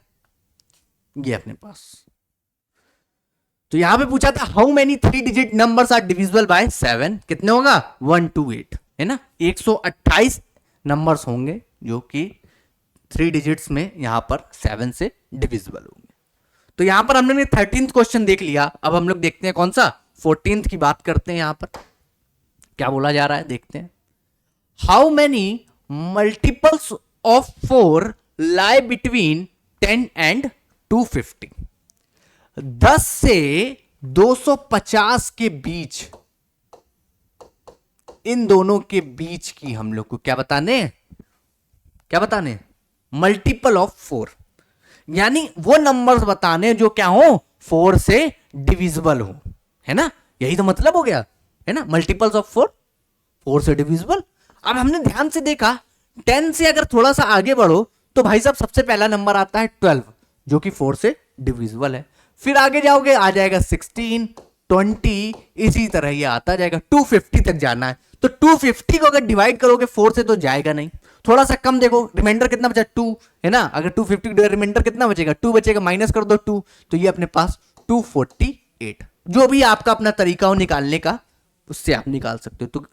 ये अपने पास। तो यहां पे पूछा था how many 3 digit numbers are divisible by 7, कितने होगा 128 है ना, 128 नंबर्स होंगे जो कि 3 डिजिट्स में यहां पर 7 से डिविजिबल होंगे। तो यहां पर हमने 13th क्वेश्चन देख लिया, अब हम लोग देखते हैं कौन सा 14th की बात करते हैं। यहां पर क्या बोला जा रहा है देखते हैं। How many multiples of 4 lie between 10 and 250, 10 से 250 के बीच, इन दोनों के बीच की हम लोग को क्या बताने, क्या बताने, मल्टीपल ऑफ 4, यानी वो नंबर्स बताने जो क्या हो 4 से डिविजिबल हो, है ना, यही तो मतलब हो गया है ना, मल्टीपल्स ऑफ 4 से डिविजिबल। अब हमने ध्यान से देखा 10 से अगर थोड़ा सा आगे बढ़ो तो भाई साहब सबसे पहला नंबर आता है 12 जो कि 4 से डिविजिबल है, फिर आगे जाओगे आ जाएगा 16, 20, इसी तरह ये आता जाएगा 250 तक जाना है। तो 250 को अगर डिवाइड करोगे 4 से तो जाएगा नहीं, थोड़ा सा कम देखो, रिमाइंडर कितना बचा 2 है ना, अगर 250 रिमाइंडर कितना बचेगा 2 बचेगा, माइनस कर दो 2, तो ये अपने पास 248। जो भी आपका अपना तरीका हो निकालने का उससे आप निकाल सकते हो।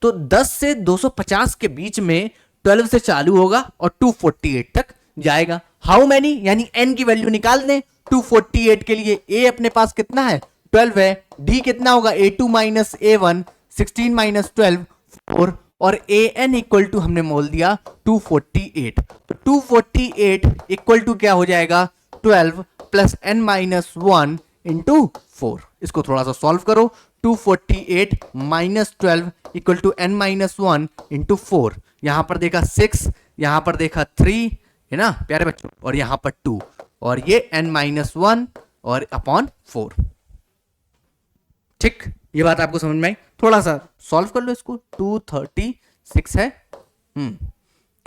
तो 10 से 250 के बीच में 12 से चालू होगा और 248 तक जाएगा। हाउ मेनी, यानी n की वैल्यू निकाल दें 248 के लिए। a अपने पास कितना है 12 है, d कितना होगा A2 माइनस A1 16 माइनस 12 4, और an इक्वल टू हमने मोल दिया 248, तो 248 इक्वल टू क्या हो जाएगा 12 plus n minus one into 4। इसको थोड़ा सा सॉल्व करो, 248 minus 12 equal to n minus one into 4, यहां पर देखा 6, यहां पर देखा 3 है ना प्यारे बच्चों, और यहां पर 2, और ये n माइनस वन और अपॉन 4। ठीक, ये बात आपको समझ में आई, थोड़ा सा सॉल्व कर लो इसको, 236 है,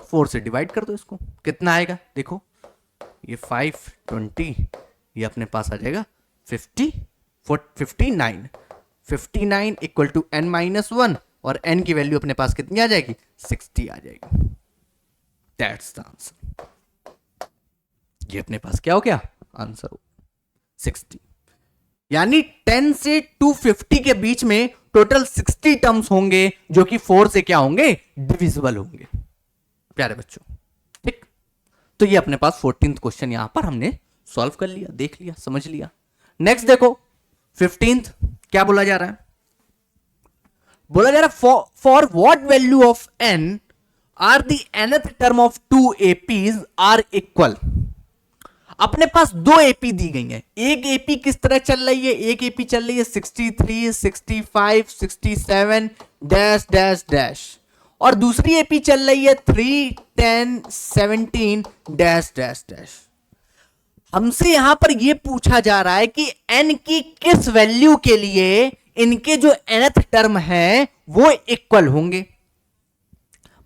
4 से डिवाइड कर दो इसको, कितना आएगा देखो, ये 520, ये अपने पास आ जाएगा 59 equal to n minus one, और n की वैल्यू अपने पास कितनी आ जाएगी 60 आ जाएगी। दैट्स द आंसर, ये अपने पास क्या हो गया आंसर हो 60। यानी 10 से 250 के बीच में टोटल 60 टर्म्स होंगे जो कि 4 से क्या होंगे, डिविजिबल होंगे प्यारे बच्चों। ठीक, तो ये अपने पास 14th क्वेश्चन यहां पर हमने सॉल्व कर लिया, देख लिया, समझ लिया। नेक्स्ट देखो 15th क्या बोला जा रहा है, बोला जा रहा है for what value of n are the nth term of 2 APs are equal. अपने पास 2 AP दी गई हैं, एक AP किस तरह चल रही है, एक AP चल रही है 63, 65, 67 डैश डैश डैश, और दूसरी AP चल रही है 3, 10, 17 डैश डैश डैश। हमसे यहां पर यह पूछा जा रहा है कि n की किस वैल्यू के लिए इनके जो nth टर्म है वो इक्वल होंगे,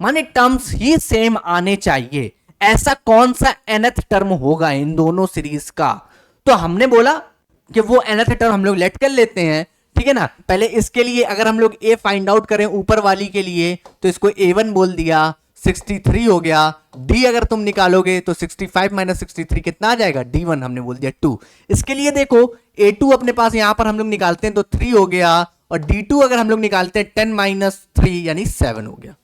माने टर्म्स ही सेम आने चाहिए। ऐसा कौन सा nth टर्म होगा इन दोनों सीरीज का, तो हमने बोला कि वो nth टर्म हम लोग लेट कर लेते हैं, ठीक है ना। पहले इसके लिए अगर हम लोग a फाइंड आउट करें ऊपर वाली के लिए तो इसको a1 बोल दिया, 63 हो गया। d अगर तुम निकालोगे तो 65 माइनस 63 कितना आ जाएगा, d1 हमने बोल दिया 2। इसके लिए देखो a2 अपने पास यहां पर हम लोग निकालते हैं तो 3 हो गया, और d2 अगर हम लोग निकालते हैं 10 माइनस 3 यानी 7 हो गया।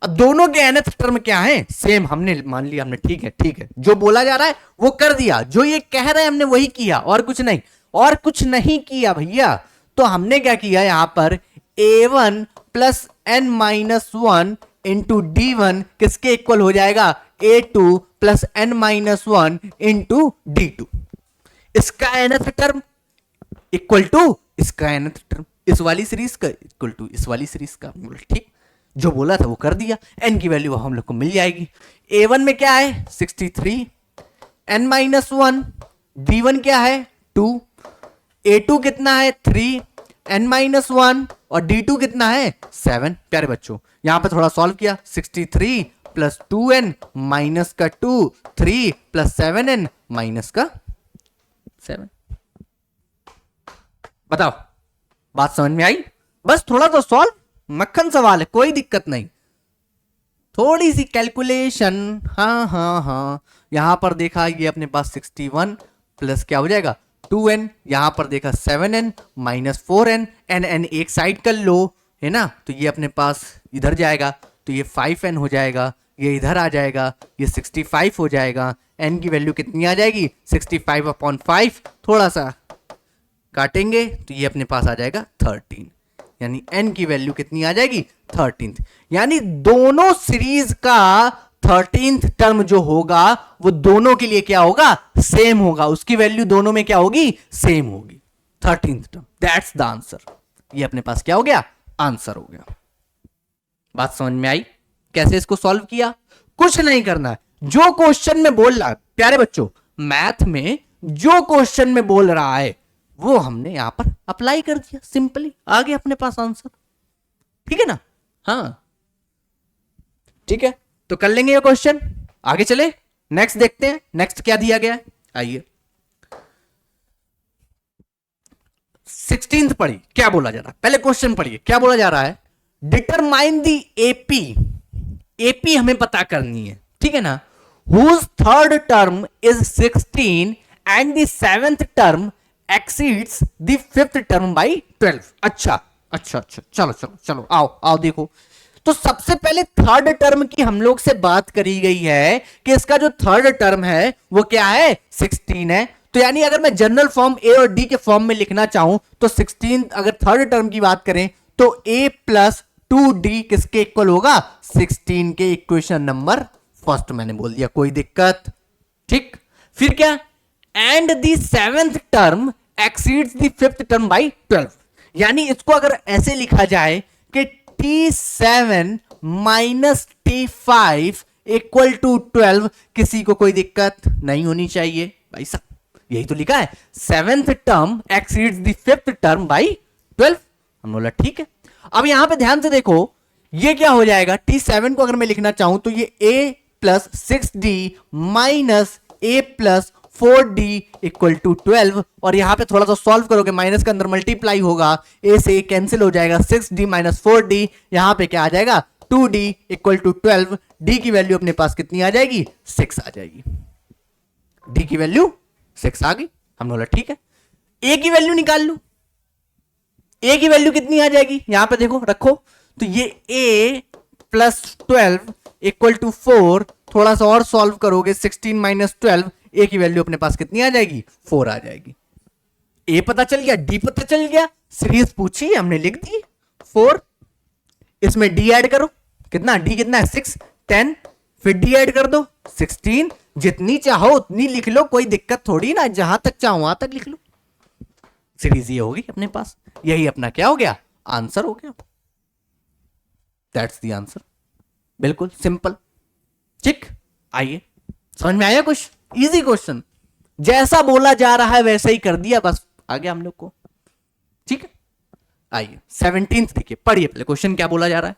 अब दोनों के nth टर्म क्या है, सेम, हमने मान लिया, हमने ठीक है ठीक है, जो बोला जा रहा है वो कर दिया, जो ये कह रहे हैं हमने वही किया, और कुछ नहीं, और कुछ नहीं किया भैया। तो हमने क्या किया यहां पर a1 plus n minus 1 into d1 किसके इक्वल हो जाएगा, a2 plus n minus 1 into d2। इसका nth टर्म इक्वल टू इसका nth टर्म, इस वाली सीरीज का इक्वल टू इस वाली सीरीज का। ठीक, जो बोला था वो कर दिया, n की वैल्यू हम लोग को मिल जाएगी। a1 में क्या है 63, n माइनस 1, d1 क्या है 2, a2 कितना है 3, n माइनस 1, और d2 कितना है 7। प्यारे बच्चों यहां पर थोड़ा सॉल्व किया, 63 प्लस 2n माइनस का 2, 3 प्लस 7n माइनस का 7। बताओ बात समझ में आई, बस थोड़ा तो सॉल्व, मक्खन सवाल है, कोई दिक्कत नहीं, थोड़ी सी कैलकुलेशन। हाँ हाँ हाँ, यहां पर देखा ये अपने पास 61 प्लस क्या हो जाएगा 2n, यहां पर देखा 7n माइनस 4n, n एक साइड कर लो, है ना, तो ये अपने पास इधर जाएगा तो ये 5n हो जाएगा, ये इधर आ जाएगा, ये 65 हो जाएगा। n की वैल्यू कितनी आ जाएगी 65/5, थोड़ा सा काटेंगे तो ये अपने पास आ जाएगा 13, यानी n की वैल्यू कितनी आ जाएगी 13। यानी दोनों सीरीज का 13th टर्म जो होगा वो दोनों के लिए क्या होगा, सेम होगा, उसकी वैल्यू दोनों में क्या होगी, सेम होगी, 13th term. That's the answer, ये अपने पास क्या हो गया, आंसर हो गया। बात समझ में आई, कैसे इसको सॉल्व किया, कुछ नहीं करना है, जो क्वेश्चन में बोल रहा है प्यारे बच्चों, मैथ में जो क्वेश्चन में बोल रहा है वो हमने यहां पर अप्लाई कर दिया, सिंपली आ गया अपने पास आंसर, ठीक है ना। हाँ ठीक है, तो कर लेंगे ये क्वेश्चन, आगे चले, नेक्स्ट देखते हैं, नेक्स्ट क्या दिया गया है, आइए 16th पढ़िए क्या बोला जा रहा है, पहले क्वेश्चन पढ़िए क्या बोला जा रहा है। डिटरमाइन दी एपी, एपी हमें पता करनी है, ठीक है ना, whose third term is 16 and the seventh term exceeds the fifth term by 12। अच्छा अच्छा अच्छा, चलो चलो चलो, आओ आओ देखो, तो सबसे पहले थर्ड टर्म की हम लोग से बात करी गई है कि इसका जो थर्ड टर्म है वो क्या है 16 है। तो यानी अगर मैं जनरल फॉर्म ए और डी के फॉर्म में लिखना चाहूं तो 16, अगर थर्ड टर्म की बात करें तो a प्लस 2d किसके इक्वल होगा 16 के, इक्वेशन नंबर फर्स्ट मैंने बोल दिया, कोई दिक्कत, ठीक। फिर क्या, and the seventh term exceeds the fifth term by 12, यानी इसको अगर ऐसे लिखा जाए कि t7 minus t5 equal to 12, किसी को कोई दिक्कत नहीं होनी चाहिए भाई साहब, यही तो लिखा है, seventh term exceeds the fifth term by 12, हम बोला ठीक है। अब यहां पे ध्यान से देखो ये क्या हो जाएगा, t7 को अगर मैं लिखना चाहूं तो ये a plus 6d minus a plus 4d equal to 12, और यहां पे थोड़ा सा सॉल्व करोगे माइनस के अंदर मल्टीप्लाई होगा, a से कैंसिल हो जाएगा, 6d माइनस 4d, यहां पे क्या आ जाएगा 2d इक्वल टू 12, d की वैल्यू अपने पास कितनी आ जाएगी 6 आ जाएगी, d की वैल्यू 6 आ गई, हम बोला ठीक है। ए की वैल्यू निकाल लो। ए की वैल्यू कितनी आ जाएगी, यहां पे देखो रखो, तो ये ए प्लस 12 इक्वल टू 4, थोड़ा सा और सॉल्व करोगे 16 माइनस 12, ए की वैल्यू अपने पास कितनी आ जाएगी, 4 आ जाएगी। ए पता चल गया, डी पता चल गया, सीरीज पूछी हमने लिख दी 4, इसमें डी ऐड करो, कितना डी कितना है 6 10, फिर डी ऐड कर दो 16, जितनी चाहो उतनी लिख लो, कोई दिक्कत थोड़ी ना, जहां तक चाहो वहां तक लिख लो, सीरीज ये होगी अपने पास, यही अपना क्या हो गया, आंसर हो गया। दैट्स द आंसर, बिल्कुल सिंपल। ठीक, आइए समझ में आया, कुछ इजी क्वेश्चन, जैसा बोला जा रहा है वैसे ही कर दिया, बस आ गया हम लोग को। ठीक है, आइए 17 देखिए, पढ़िए पहले क्वेश्चन क्या बोला जा रहा है,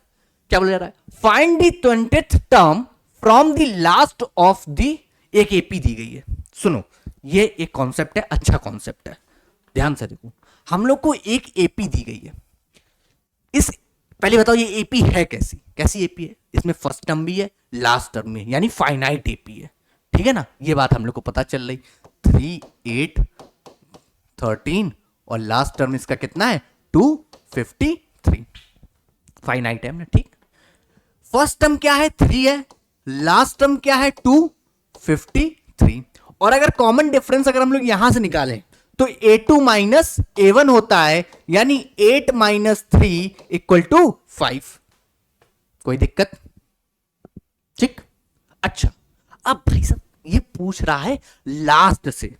क्या बोला जा रहा है, find the 20th term from the last of the, एक एपी दी गई है। सुनो, ये एक कॉन्सेप्ट है, अच्छा कॉन्सेप्ट है, ध्यान से देखो, हम लोग को एक एपी दी गई है, इस पहले बताओ ये एपी है कैसी, कैसी एपी है, इसमें फर्स्ट टर्म भी है लास्ट टर्म भी है, यानी फाइनाइट एपी है, ठीक है ना, ये बात हम लोग को पता चल रही, 3 8 13 और लास्ट टर्म इसका कितना है 253, फाइनाइट है ना, ठीक। फर्स्ट टर्म क्या है 3 है, लास्ट टर्म क्या है 253, और अगर कॉमन डिफरेंस अगर हम लोग यहां से निकालें तो a2 माइनस a1 होता है, यानी 8 माइनस 3 इक्वल टू 5, कोई दिक्कत, ठीक। अच्छा, अब भाई साहब ये पूछ रहा है लास्ट से,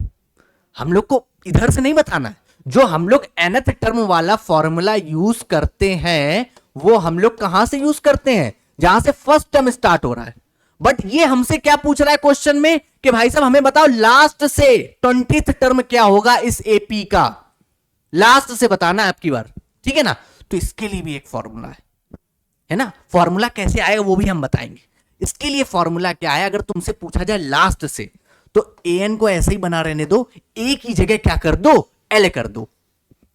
हम लोग को इधर से नहीं बताना है, जो हम लोग nth टर्म वाला फॉर्मूला यूज करते हैं वो हम लोग कहां से यूज करते हैं, जहां से फर्स्ट टर्म स्टार्ट हो रहा है, बट ये हमसे क्या पूछ रहा है क्वेश्चन में कि भाई साहब हमें बताओ लास्ट से 20th टर्म क्या होगा इस एपी का, लास्ट से बताना है आपकी बार, ठीक है ना। तो इसके लिए भी एक फॉर्मूला है ना, फॉर्मूला कैसे आएगा वो भी हम बताएंगे। इसके लिए फॉर्मूला क्या है, अगर तुमसे पूछा जाए लास्ट से तो an को ऐसे ही बना रहने दो, a की जगह क्या कर दो, l कर दो,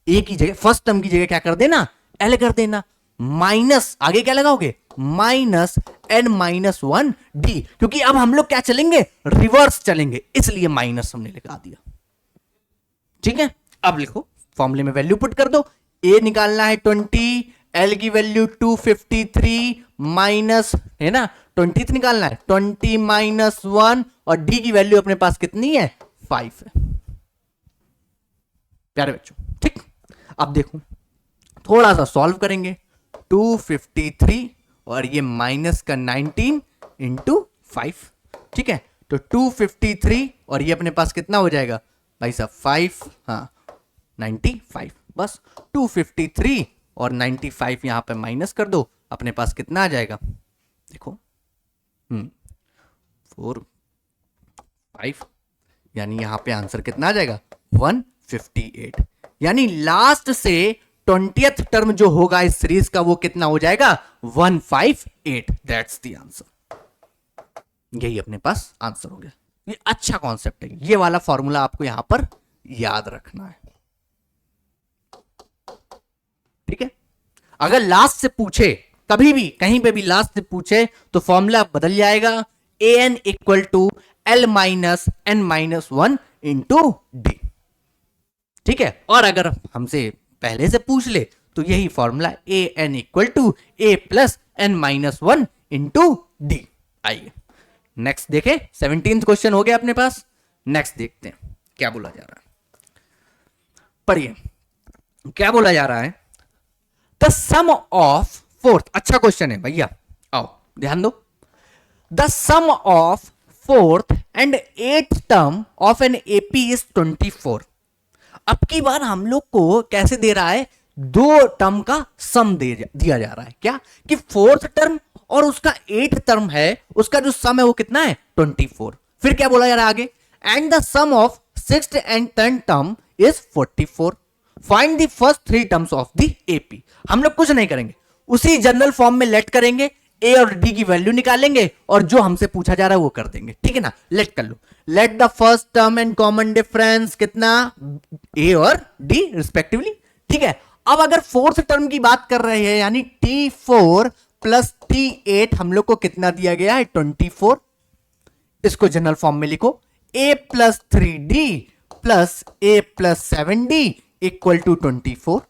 a की जगह फर्स्ट टर्म की जगह क्या कर देना, l कर देना, माइनस आगे क्या लगाओगे, माइनस n माइनस 1 d, क्योंकि अब हम लोग क्या चलेंगे, रिवर्स चलेंगे, इसलिए माइनस हमने लगा दिया, ठीक है। अब लिखो, फॉर्मूले में वैल्यू पुट कर दो, a निकालना है 20, l की वैल्यू 253 माइनस, है ना 20th निकालना है 20 माइनस 1, और d की वैल्यू अपने पास कितनी है 5 है, प्यारे बच्चों, ठीक। अब देखो थोड़ा सा सॉल्व करेंगे, 253 और ये माइनस का 19 इंटू 5, ठीक है, तो 253 और ये अपने पास कितना हो जाएगा भाई साहब 5, हाँ 95, बस 253 और 95 यहां पे माइनस कर दो, अपने पास कितना आ जाएगा, देखो 4 5, यानी यहां पे आंसर कितना आ जाएगा 158, यानी लास्ट से 20th टर्म जो होगा इस सीरीज का वो कितना हो जाएगा 158, दैट्स द आंसर, यही अपने पास आंसर हो गया। ये अच्छा कॉन्सेप्ट है, ये वाला फॉर्मूला आपको यहां पर याद रखना है, ठीक है। अगर लास्ट से पूछे, कभी भी कहीं पे भी लास्ट से पूछे तो फॉर्मूला बदल जाएगा, an equal to l minus n minus 1 into d, ठीक है। और अगर हमसे पहले से पूछ ले तो यही formula an equal to a plus n minus 1 into d. आइए नेक्स्ट देखें, 17th क्वेश्चन हो गया अपने पास, नेक्स्ट देखते हैं क्या बोला जा रहा है, पढ़िए क्या बोला जा रहा है, द सम ऑफ फोर्थ, अच्छा क्वेश्चन है भैया, आओ ध्यान दो, the sum of fourth and 8th term of an AP is 24। अब की बार हम लोग को कैसे दे रहा है, दो टर्म का सम दिया जा रहा है, क्या कि फोर्थ टर्म और उसका 8th टर्म है, उसका जो सम है वो कितना है 24। फिर क्या बोला जा रहा है आगे, and the sum of 6th and 10th term is 44, find the first 3 terms of the AP. हम लोग कुछ नहीं करेंगे, उसी जनरल फॉर्म में लेट करेंगे, ए और डी की वैल्यू निकालेंगे और जो हमसे पूछा जा रहा है वो कर देंगे, ठीक है ना। लेट कर लो, let the first term and common difference कितना, ए और डी रिस्पेक्टिवली, ठीक है। अब अगर फोर्थ टर्म की बात कर रहे हैं, यानी T4 प्लस T8 हम लोग को कितना दिया गया है 24, इसको जनरल फॉर्म में लिखो, a plus 3d plus a plus 7d equal to 24।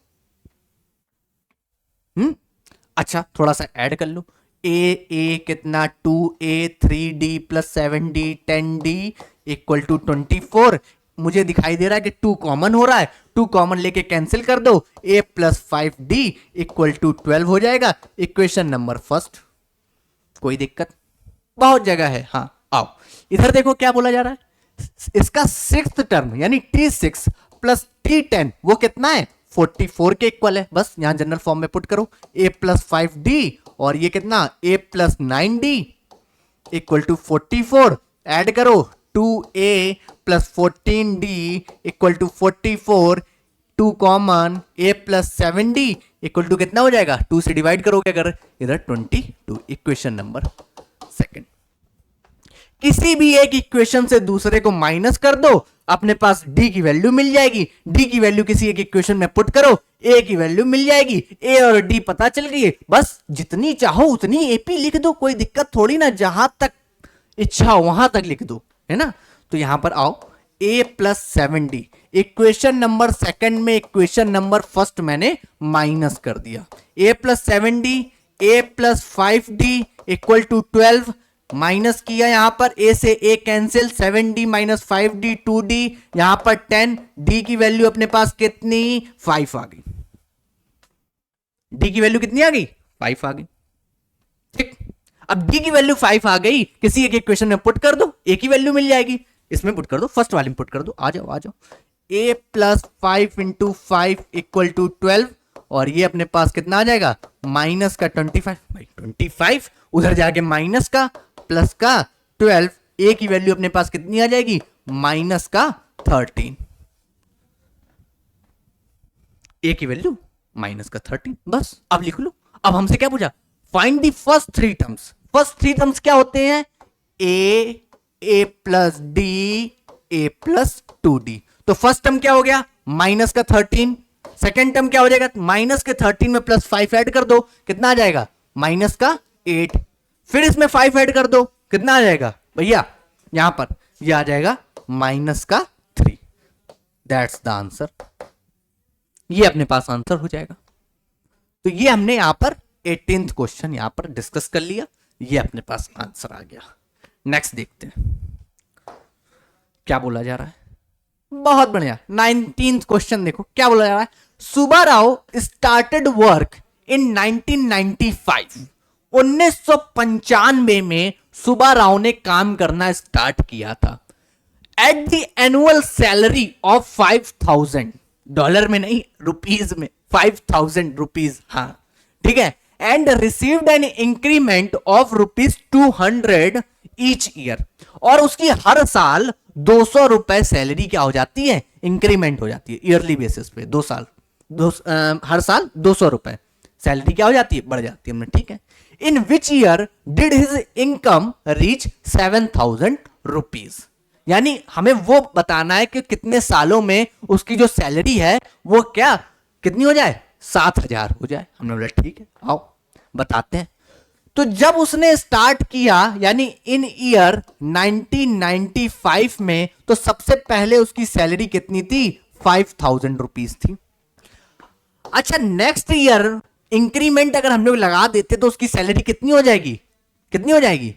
अच्छा थोड़ा सा ऐड कर लो, ए कितना 2a 3d plus 7d 10d equal to 24। मुझे दिखाई दे रहा है कि 2 कॉमन हो रहा है, 2 कॉमन लेके कैंसिल कर दो, a plus 5d equal to 12 हो जाएगा। Equation number first. कोई दिक्कत? बहुत जगह है। हाँ आओ इधर देखो क्या बोला जा रहा है, इसका सिक्स्थ टर्म यानी t6 प्लस t10 वो कितना है 44 के इक्वल है। बस यहां जनरल फॉर्म में पुट करो, a प्लस 5d और ये कितना a plus 9d equal to 44। Add करो 2a plus 14d equal to 44, 2 common a plus 7d equal to कितना हो जाएगा, 2 से डिवाइड करोगे अगर इधर 22। Equation number second. किसी भी एक इक्वेशन से दूसरे को माइनस कर दो, अपने पास d की वैल्यू मिल जाएगी। d की वैल्यू किसी एक इक्वेशन में पुट करो, a की वैल्यू मिल जाएगी। a और d पता चल गई, बस जितनी चाहो उतनी AP लिख दो, कोई दिक्कत थोड़ी ना, जहां तक इच्छा हो वहां तक लिख दो, है ना। तो यहां पर आओ a plus 7d equation number second में इक्वेशन नंबर फर्स्ट मैंने माइनस कर दिया। a plus 7d a plus 5d equal to 12 minus किया, यहां पर a से a cancel, 7d minus 5d 2d, यहां पर 10, d की वैल्यू अपने पास कितनी 5 आ गई। d की वैल्यू कितनी आ गई 5 आ गई। ठीक, अब d की वैल्यू 5 आ गई, किसी एक इक्वेशन में पुट कर दो, a की वैल्यू मिल जाएगी, इसमें पुट कर दो, फर्स्ट वाले में पुट कर दो। आ जाओ आ जाओ, a plus 5 into 5 equal to 12 और ये अपने पास कितना आ जाएगा माइनस का 25 भाई 25, उधर जाके माइनस का प्लस का 12, a की वैल्यू अपने पास कितनी आ जाएगी माइनस का 13, a की वैल्यू माइनस का 13। बस अब लिख लो। अब हमसे क्या पूछा, find the first 3 terms. First 3 terms क्या होते हैं, a plus d a plus 2d। तो फर्स्ट टर्म क्या हो गया माइनस का 13, सेकेंड टर्म क्या हो जाएगा माइनस के 13 में प्लस 5 ऐड कर दो, कितना आ जाएगा माइनस का 8, फिर इसमें 5 ऐड कर दो, कितना आ जाएगा भैया यहां पर ये आ जाएगा माइनस का 3। दैट्स द आंसर, ये अपने पास आंसर हो जाएगा। तो ये हमने यहां पर 18th क्वेश्चन यहां पर डिस्कस कर लिया, ये अपने पास आंसर आ गया। नेक्स्ट देखते हैं क्या बोला जा रहा है। बहुत बढ़िया, 19th क्वेश्चन देखो क्या बोला जा रहा है। Subbarao started work in 1995। 1995 में सुब्बाराव ने काम करना स्टार्ट किया था। At the annual salary of $5,000, में नहीं रुपीज में, 5,000 रुपीज, हाँ ठीक है। And received an increment of ₹200 each year, और उसकी हर साल 200 रुपए सैलरी क्या हो जाती है इंक्रीमेंट हो जाती है ईयरली बेसिस पे, 2 साल हर साल 200 रुपए सैलरी क्या हो जाती है बढ़ जाती है, ठीक है। In which year did his income reach 7,000 rupees, यानी हमें वो बताना है कि कितने सालों में उसकी जो सैलरी है वो क्या कितनी हो जाए 7,000 हो जाए। हमने बोला ठीक है आओ बताते हैं। तो जब उसने स्टार्ट किया यानी इन ईयर 1995 में, तो सबसे पहले उसकी सैलरी कितनी थी 5,000 रुपीज थी। अच्छा नेक्स्ट ईयर इंक्रीमेंट अगर हम लोग लगा देते तो उसकी सैलरी कितनी हो जाएगी, कितनी हो जाएगी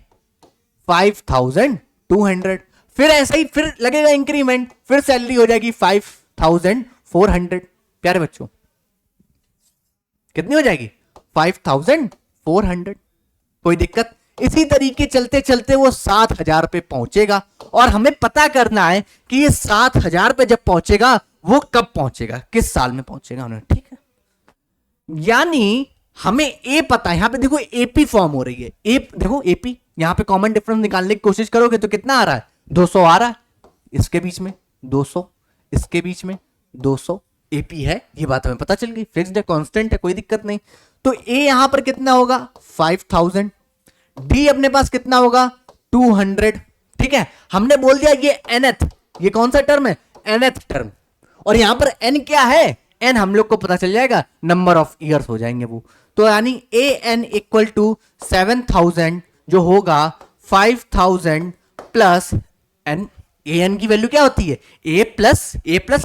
5,200। फिर ऐसा ही फिर लगेगा इंक्रीमेंट, फिर सैलरी हो जाएगी 5,400। प्यारे बच्चों कितनी हो जाएगी 5,400। कोई दिक्कत? इसी तरीके चलते चलते वो 7,000 पे पहुंचेगा, और हमें पता करना है कि ये 7,000 पे जब पहुंचेगा वो कब पहुंचेगा, किस साल में पहुंचेगा उन्हें, ठीक है। यानी हमें ए पता है, यहां पे देखो एपी फॉर्म हो रही है, ए देखो एपी, यहां पे कॉमन डिफरेंस निकालने की कोशिश करोगे तो कितना आ रहा है 200 आ रहा है, इसके बीच में 200, इसके बीच में 200, एपी है, ये बात हमें पता चल गई, फिक्स्ड है कांस्टेंट है, कोई दिक्कत नहीं। तो ए यहां पर कितना होगा 5,000, डी अपने पास कितना होगा 200, ठीक है। हमने बोल दिया ये nth, ये कौन सा टर्म है nth टर्म, और यहां पर n क्या है, n हम लोग को पता चल जाएगा, नंबर ऑफ ईयर्स हो जाएंगे वो। तो यानी ए एन इक्वल टू 7,000 जो होगा 5,000 प्लस n ए एन की वैल्यू क्या होती है, a plus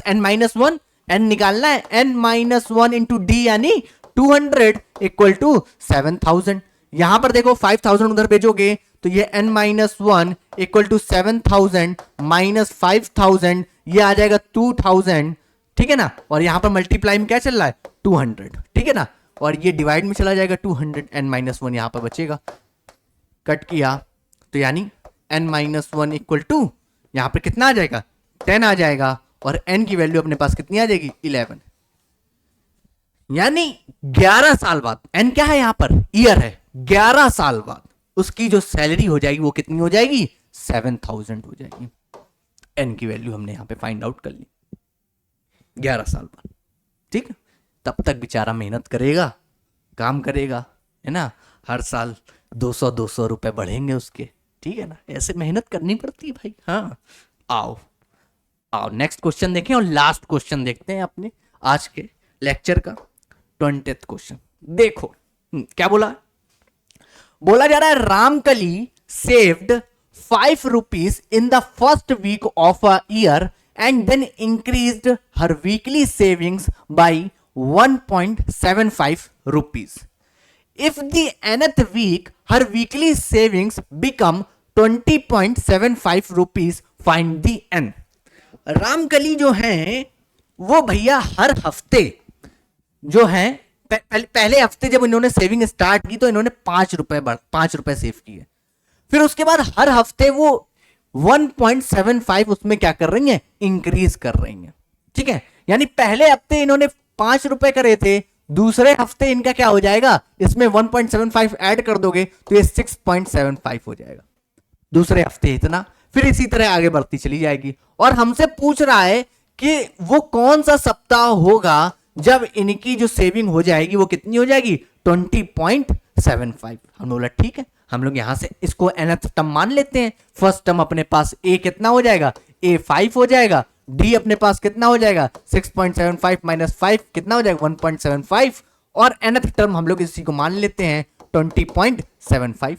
N minus one, n निकालना है, n minus one into d यानी 200 इक्वल टू 7000। यहां पर देखो 5000 उधर भेजोगे तो ये n minus one equal to 7000 minus 5000, ये आ जाएगा 2000, ठीक है ना। और यहां पर मल्टीप्लाई में क्या चल रहा है 200, ठीक है ना। और ये डिवाइड में चला जाएगा 200, n माइनस वन यहां पर बचेगा, कट किया तो यानी n minus one equal to यहां पर कितना आ जाएगा 10 आ जाएगा, और n की वैल्यू अपने पास कितनी आ जाएगी 11, यानी 11 साल बाद, n क्या है यहां पर ईयर है, 11 साल बाद उसकी जो सैलरी हो जाएगी वो कितनी हो जाएगी 7000 हो जाएगी। n की वैल्यू हमने यहां पे फाइंड आउट कर ली 11 साल बाद, ठीक है। तब तक बेचारा मेहनत करेगा, काम करेगा, है ना, हर साल 200 रुपए बढ़ेंगे उसके, ठीक है ना, ऐसे मेहनत करनी पड़ती है भाई। हाँ, आओ आओ नेक्स्ट क्वेश्चन देखें और लास्ट क्वेश्चन देखते हैं अपने आज के लेक्चर का 20th क्वेश्चन। देखो क्या बोला जा रहा है, Ramkali saved 5 rupees in the first week of a year and then increased her weekly savings by 1.75 rupees. If the nth week her weekly savings become 20.75 rupees, find the n. Ramkali जो है वो भैया हर हफ्ते जो है पहले हफ्ते जब इन्होंने सेविंग स्टार्ट की तो इन्होंने 5 रुपए सेव किए, फिर उसके बाद हर हफ्ते वो 1.75 उसमें क्या कर रही हैं, इंक्रीज कर रही हैं, ठीक है। यानी पहले हफ्ते इन्होंने 5 रुपए करे थे, दूसरे हफ्ते इनका क्या हो जाएगा, इसमें 1.75 ऐड कर दोगे तो ये 6.75 हो जाएगा दूसरे हफ्ते इतना, फिर इसी तरह आगे बढ़ती चली जाएगी। और हमसे पूछ रहा है कि वो कौन सा सप्ताह होगा जब इनकी जो सेविंग हो जाएगी वो कितनी हो जाएगी 20.75। हम बोला ठीक है, हम लोग यहां से इसको nth टर्म मान लेते हैं। फर्स्ट टर्म अपने पास a कितना हो जाएगा, a 5 हो जाएगा, d अपने पास कितना हो जाएगा 6.75 माइनस 5 कितना हो जाएगा 1.75, और nth टर्म हम लोग इसी को मान लेते हैं 20.75।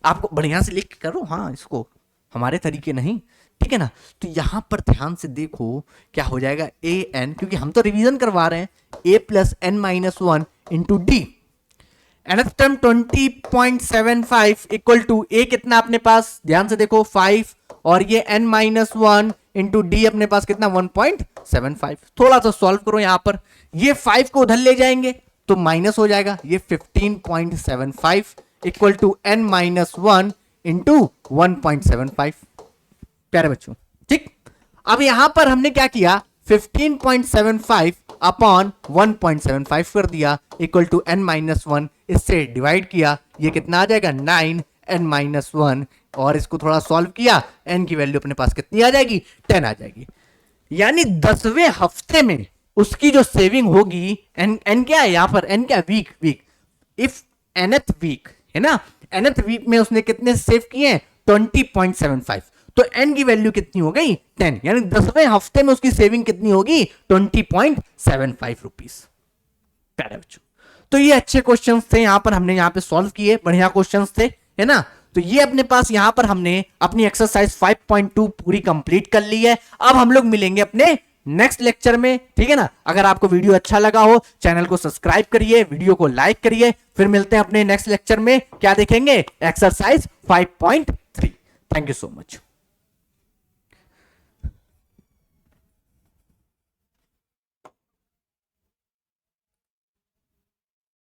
आपको बढ़िया से लिख करो, हाँ, इसको हमारे तरीके नहीं, ठीक है ना। तो यहां पर ध्यान से देखो क्या हो जाएगा ए एन, क्योंकि हम तो रिवीजन करवा रहे हैं, a plus N minus one into d, nth term 20.75 equal to a कितना अपने पास, ध्यान से देखो 5, और ये n minus one into D अपने पास कितना 1.75। थोड़ा सा सॉल्व करो, यहां पर ये 5 को उधर ले जाएंगे तो माइनस हो जाएगा, ये 15.75 equal to n minus one into 1.75। प्यारे बच्चों, ठीक। अब यहां पर हमने क्या किया, 15.75 अपॉन 1.75 कर दिया equal to n minus one, इससे डिवाइड किया, ये कितना आ जाएगा 9 n माइनस वन, और इसको थोड़ा सॉल्व किया, n की वैल्यू अपने पास कितनी आ जाएगी 10 आ जाएगी। यानी 10वें हफ्ते में उसकी जो सेविंग होगी, n क्या है यहां पर, n क्या वीक, इफ nth वीक है ना, nth वीक में उसने कितने सेव किए 20.75, तो n की वैल्यू कितनी हो गई 10, यानी 10वें हफ्ते में उसकी सेविंग कितनी होगी 20.75 रुपीस। प्यारे बच्चों, तो ये अच्छे क्वेश्चंस थे, यहां पर हमने यहां पे सॉल्व किए, बढ़िया क्वेश्चंस थे, है ना। तो ये अपने पास यहां पर हमने अपनी एक्सरसाइज 5.2 पूरी कंप्लीट कर ली है। अब हम लोग मिलेंगे अपने नेक्स्ट लेक्चर में, ठीक है ना। अगर आपको वीडियो अच्छा लगा हो चैनल को सब्सक्राइब करिए, वीडियो को लाइक करिए, फिर मिलते हैं अपने नेक्स्ट लेक्चर में। क्या देखेंगे, exercise 5.3। Thank you so much.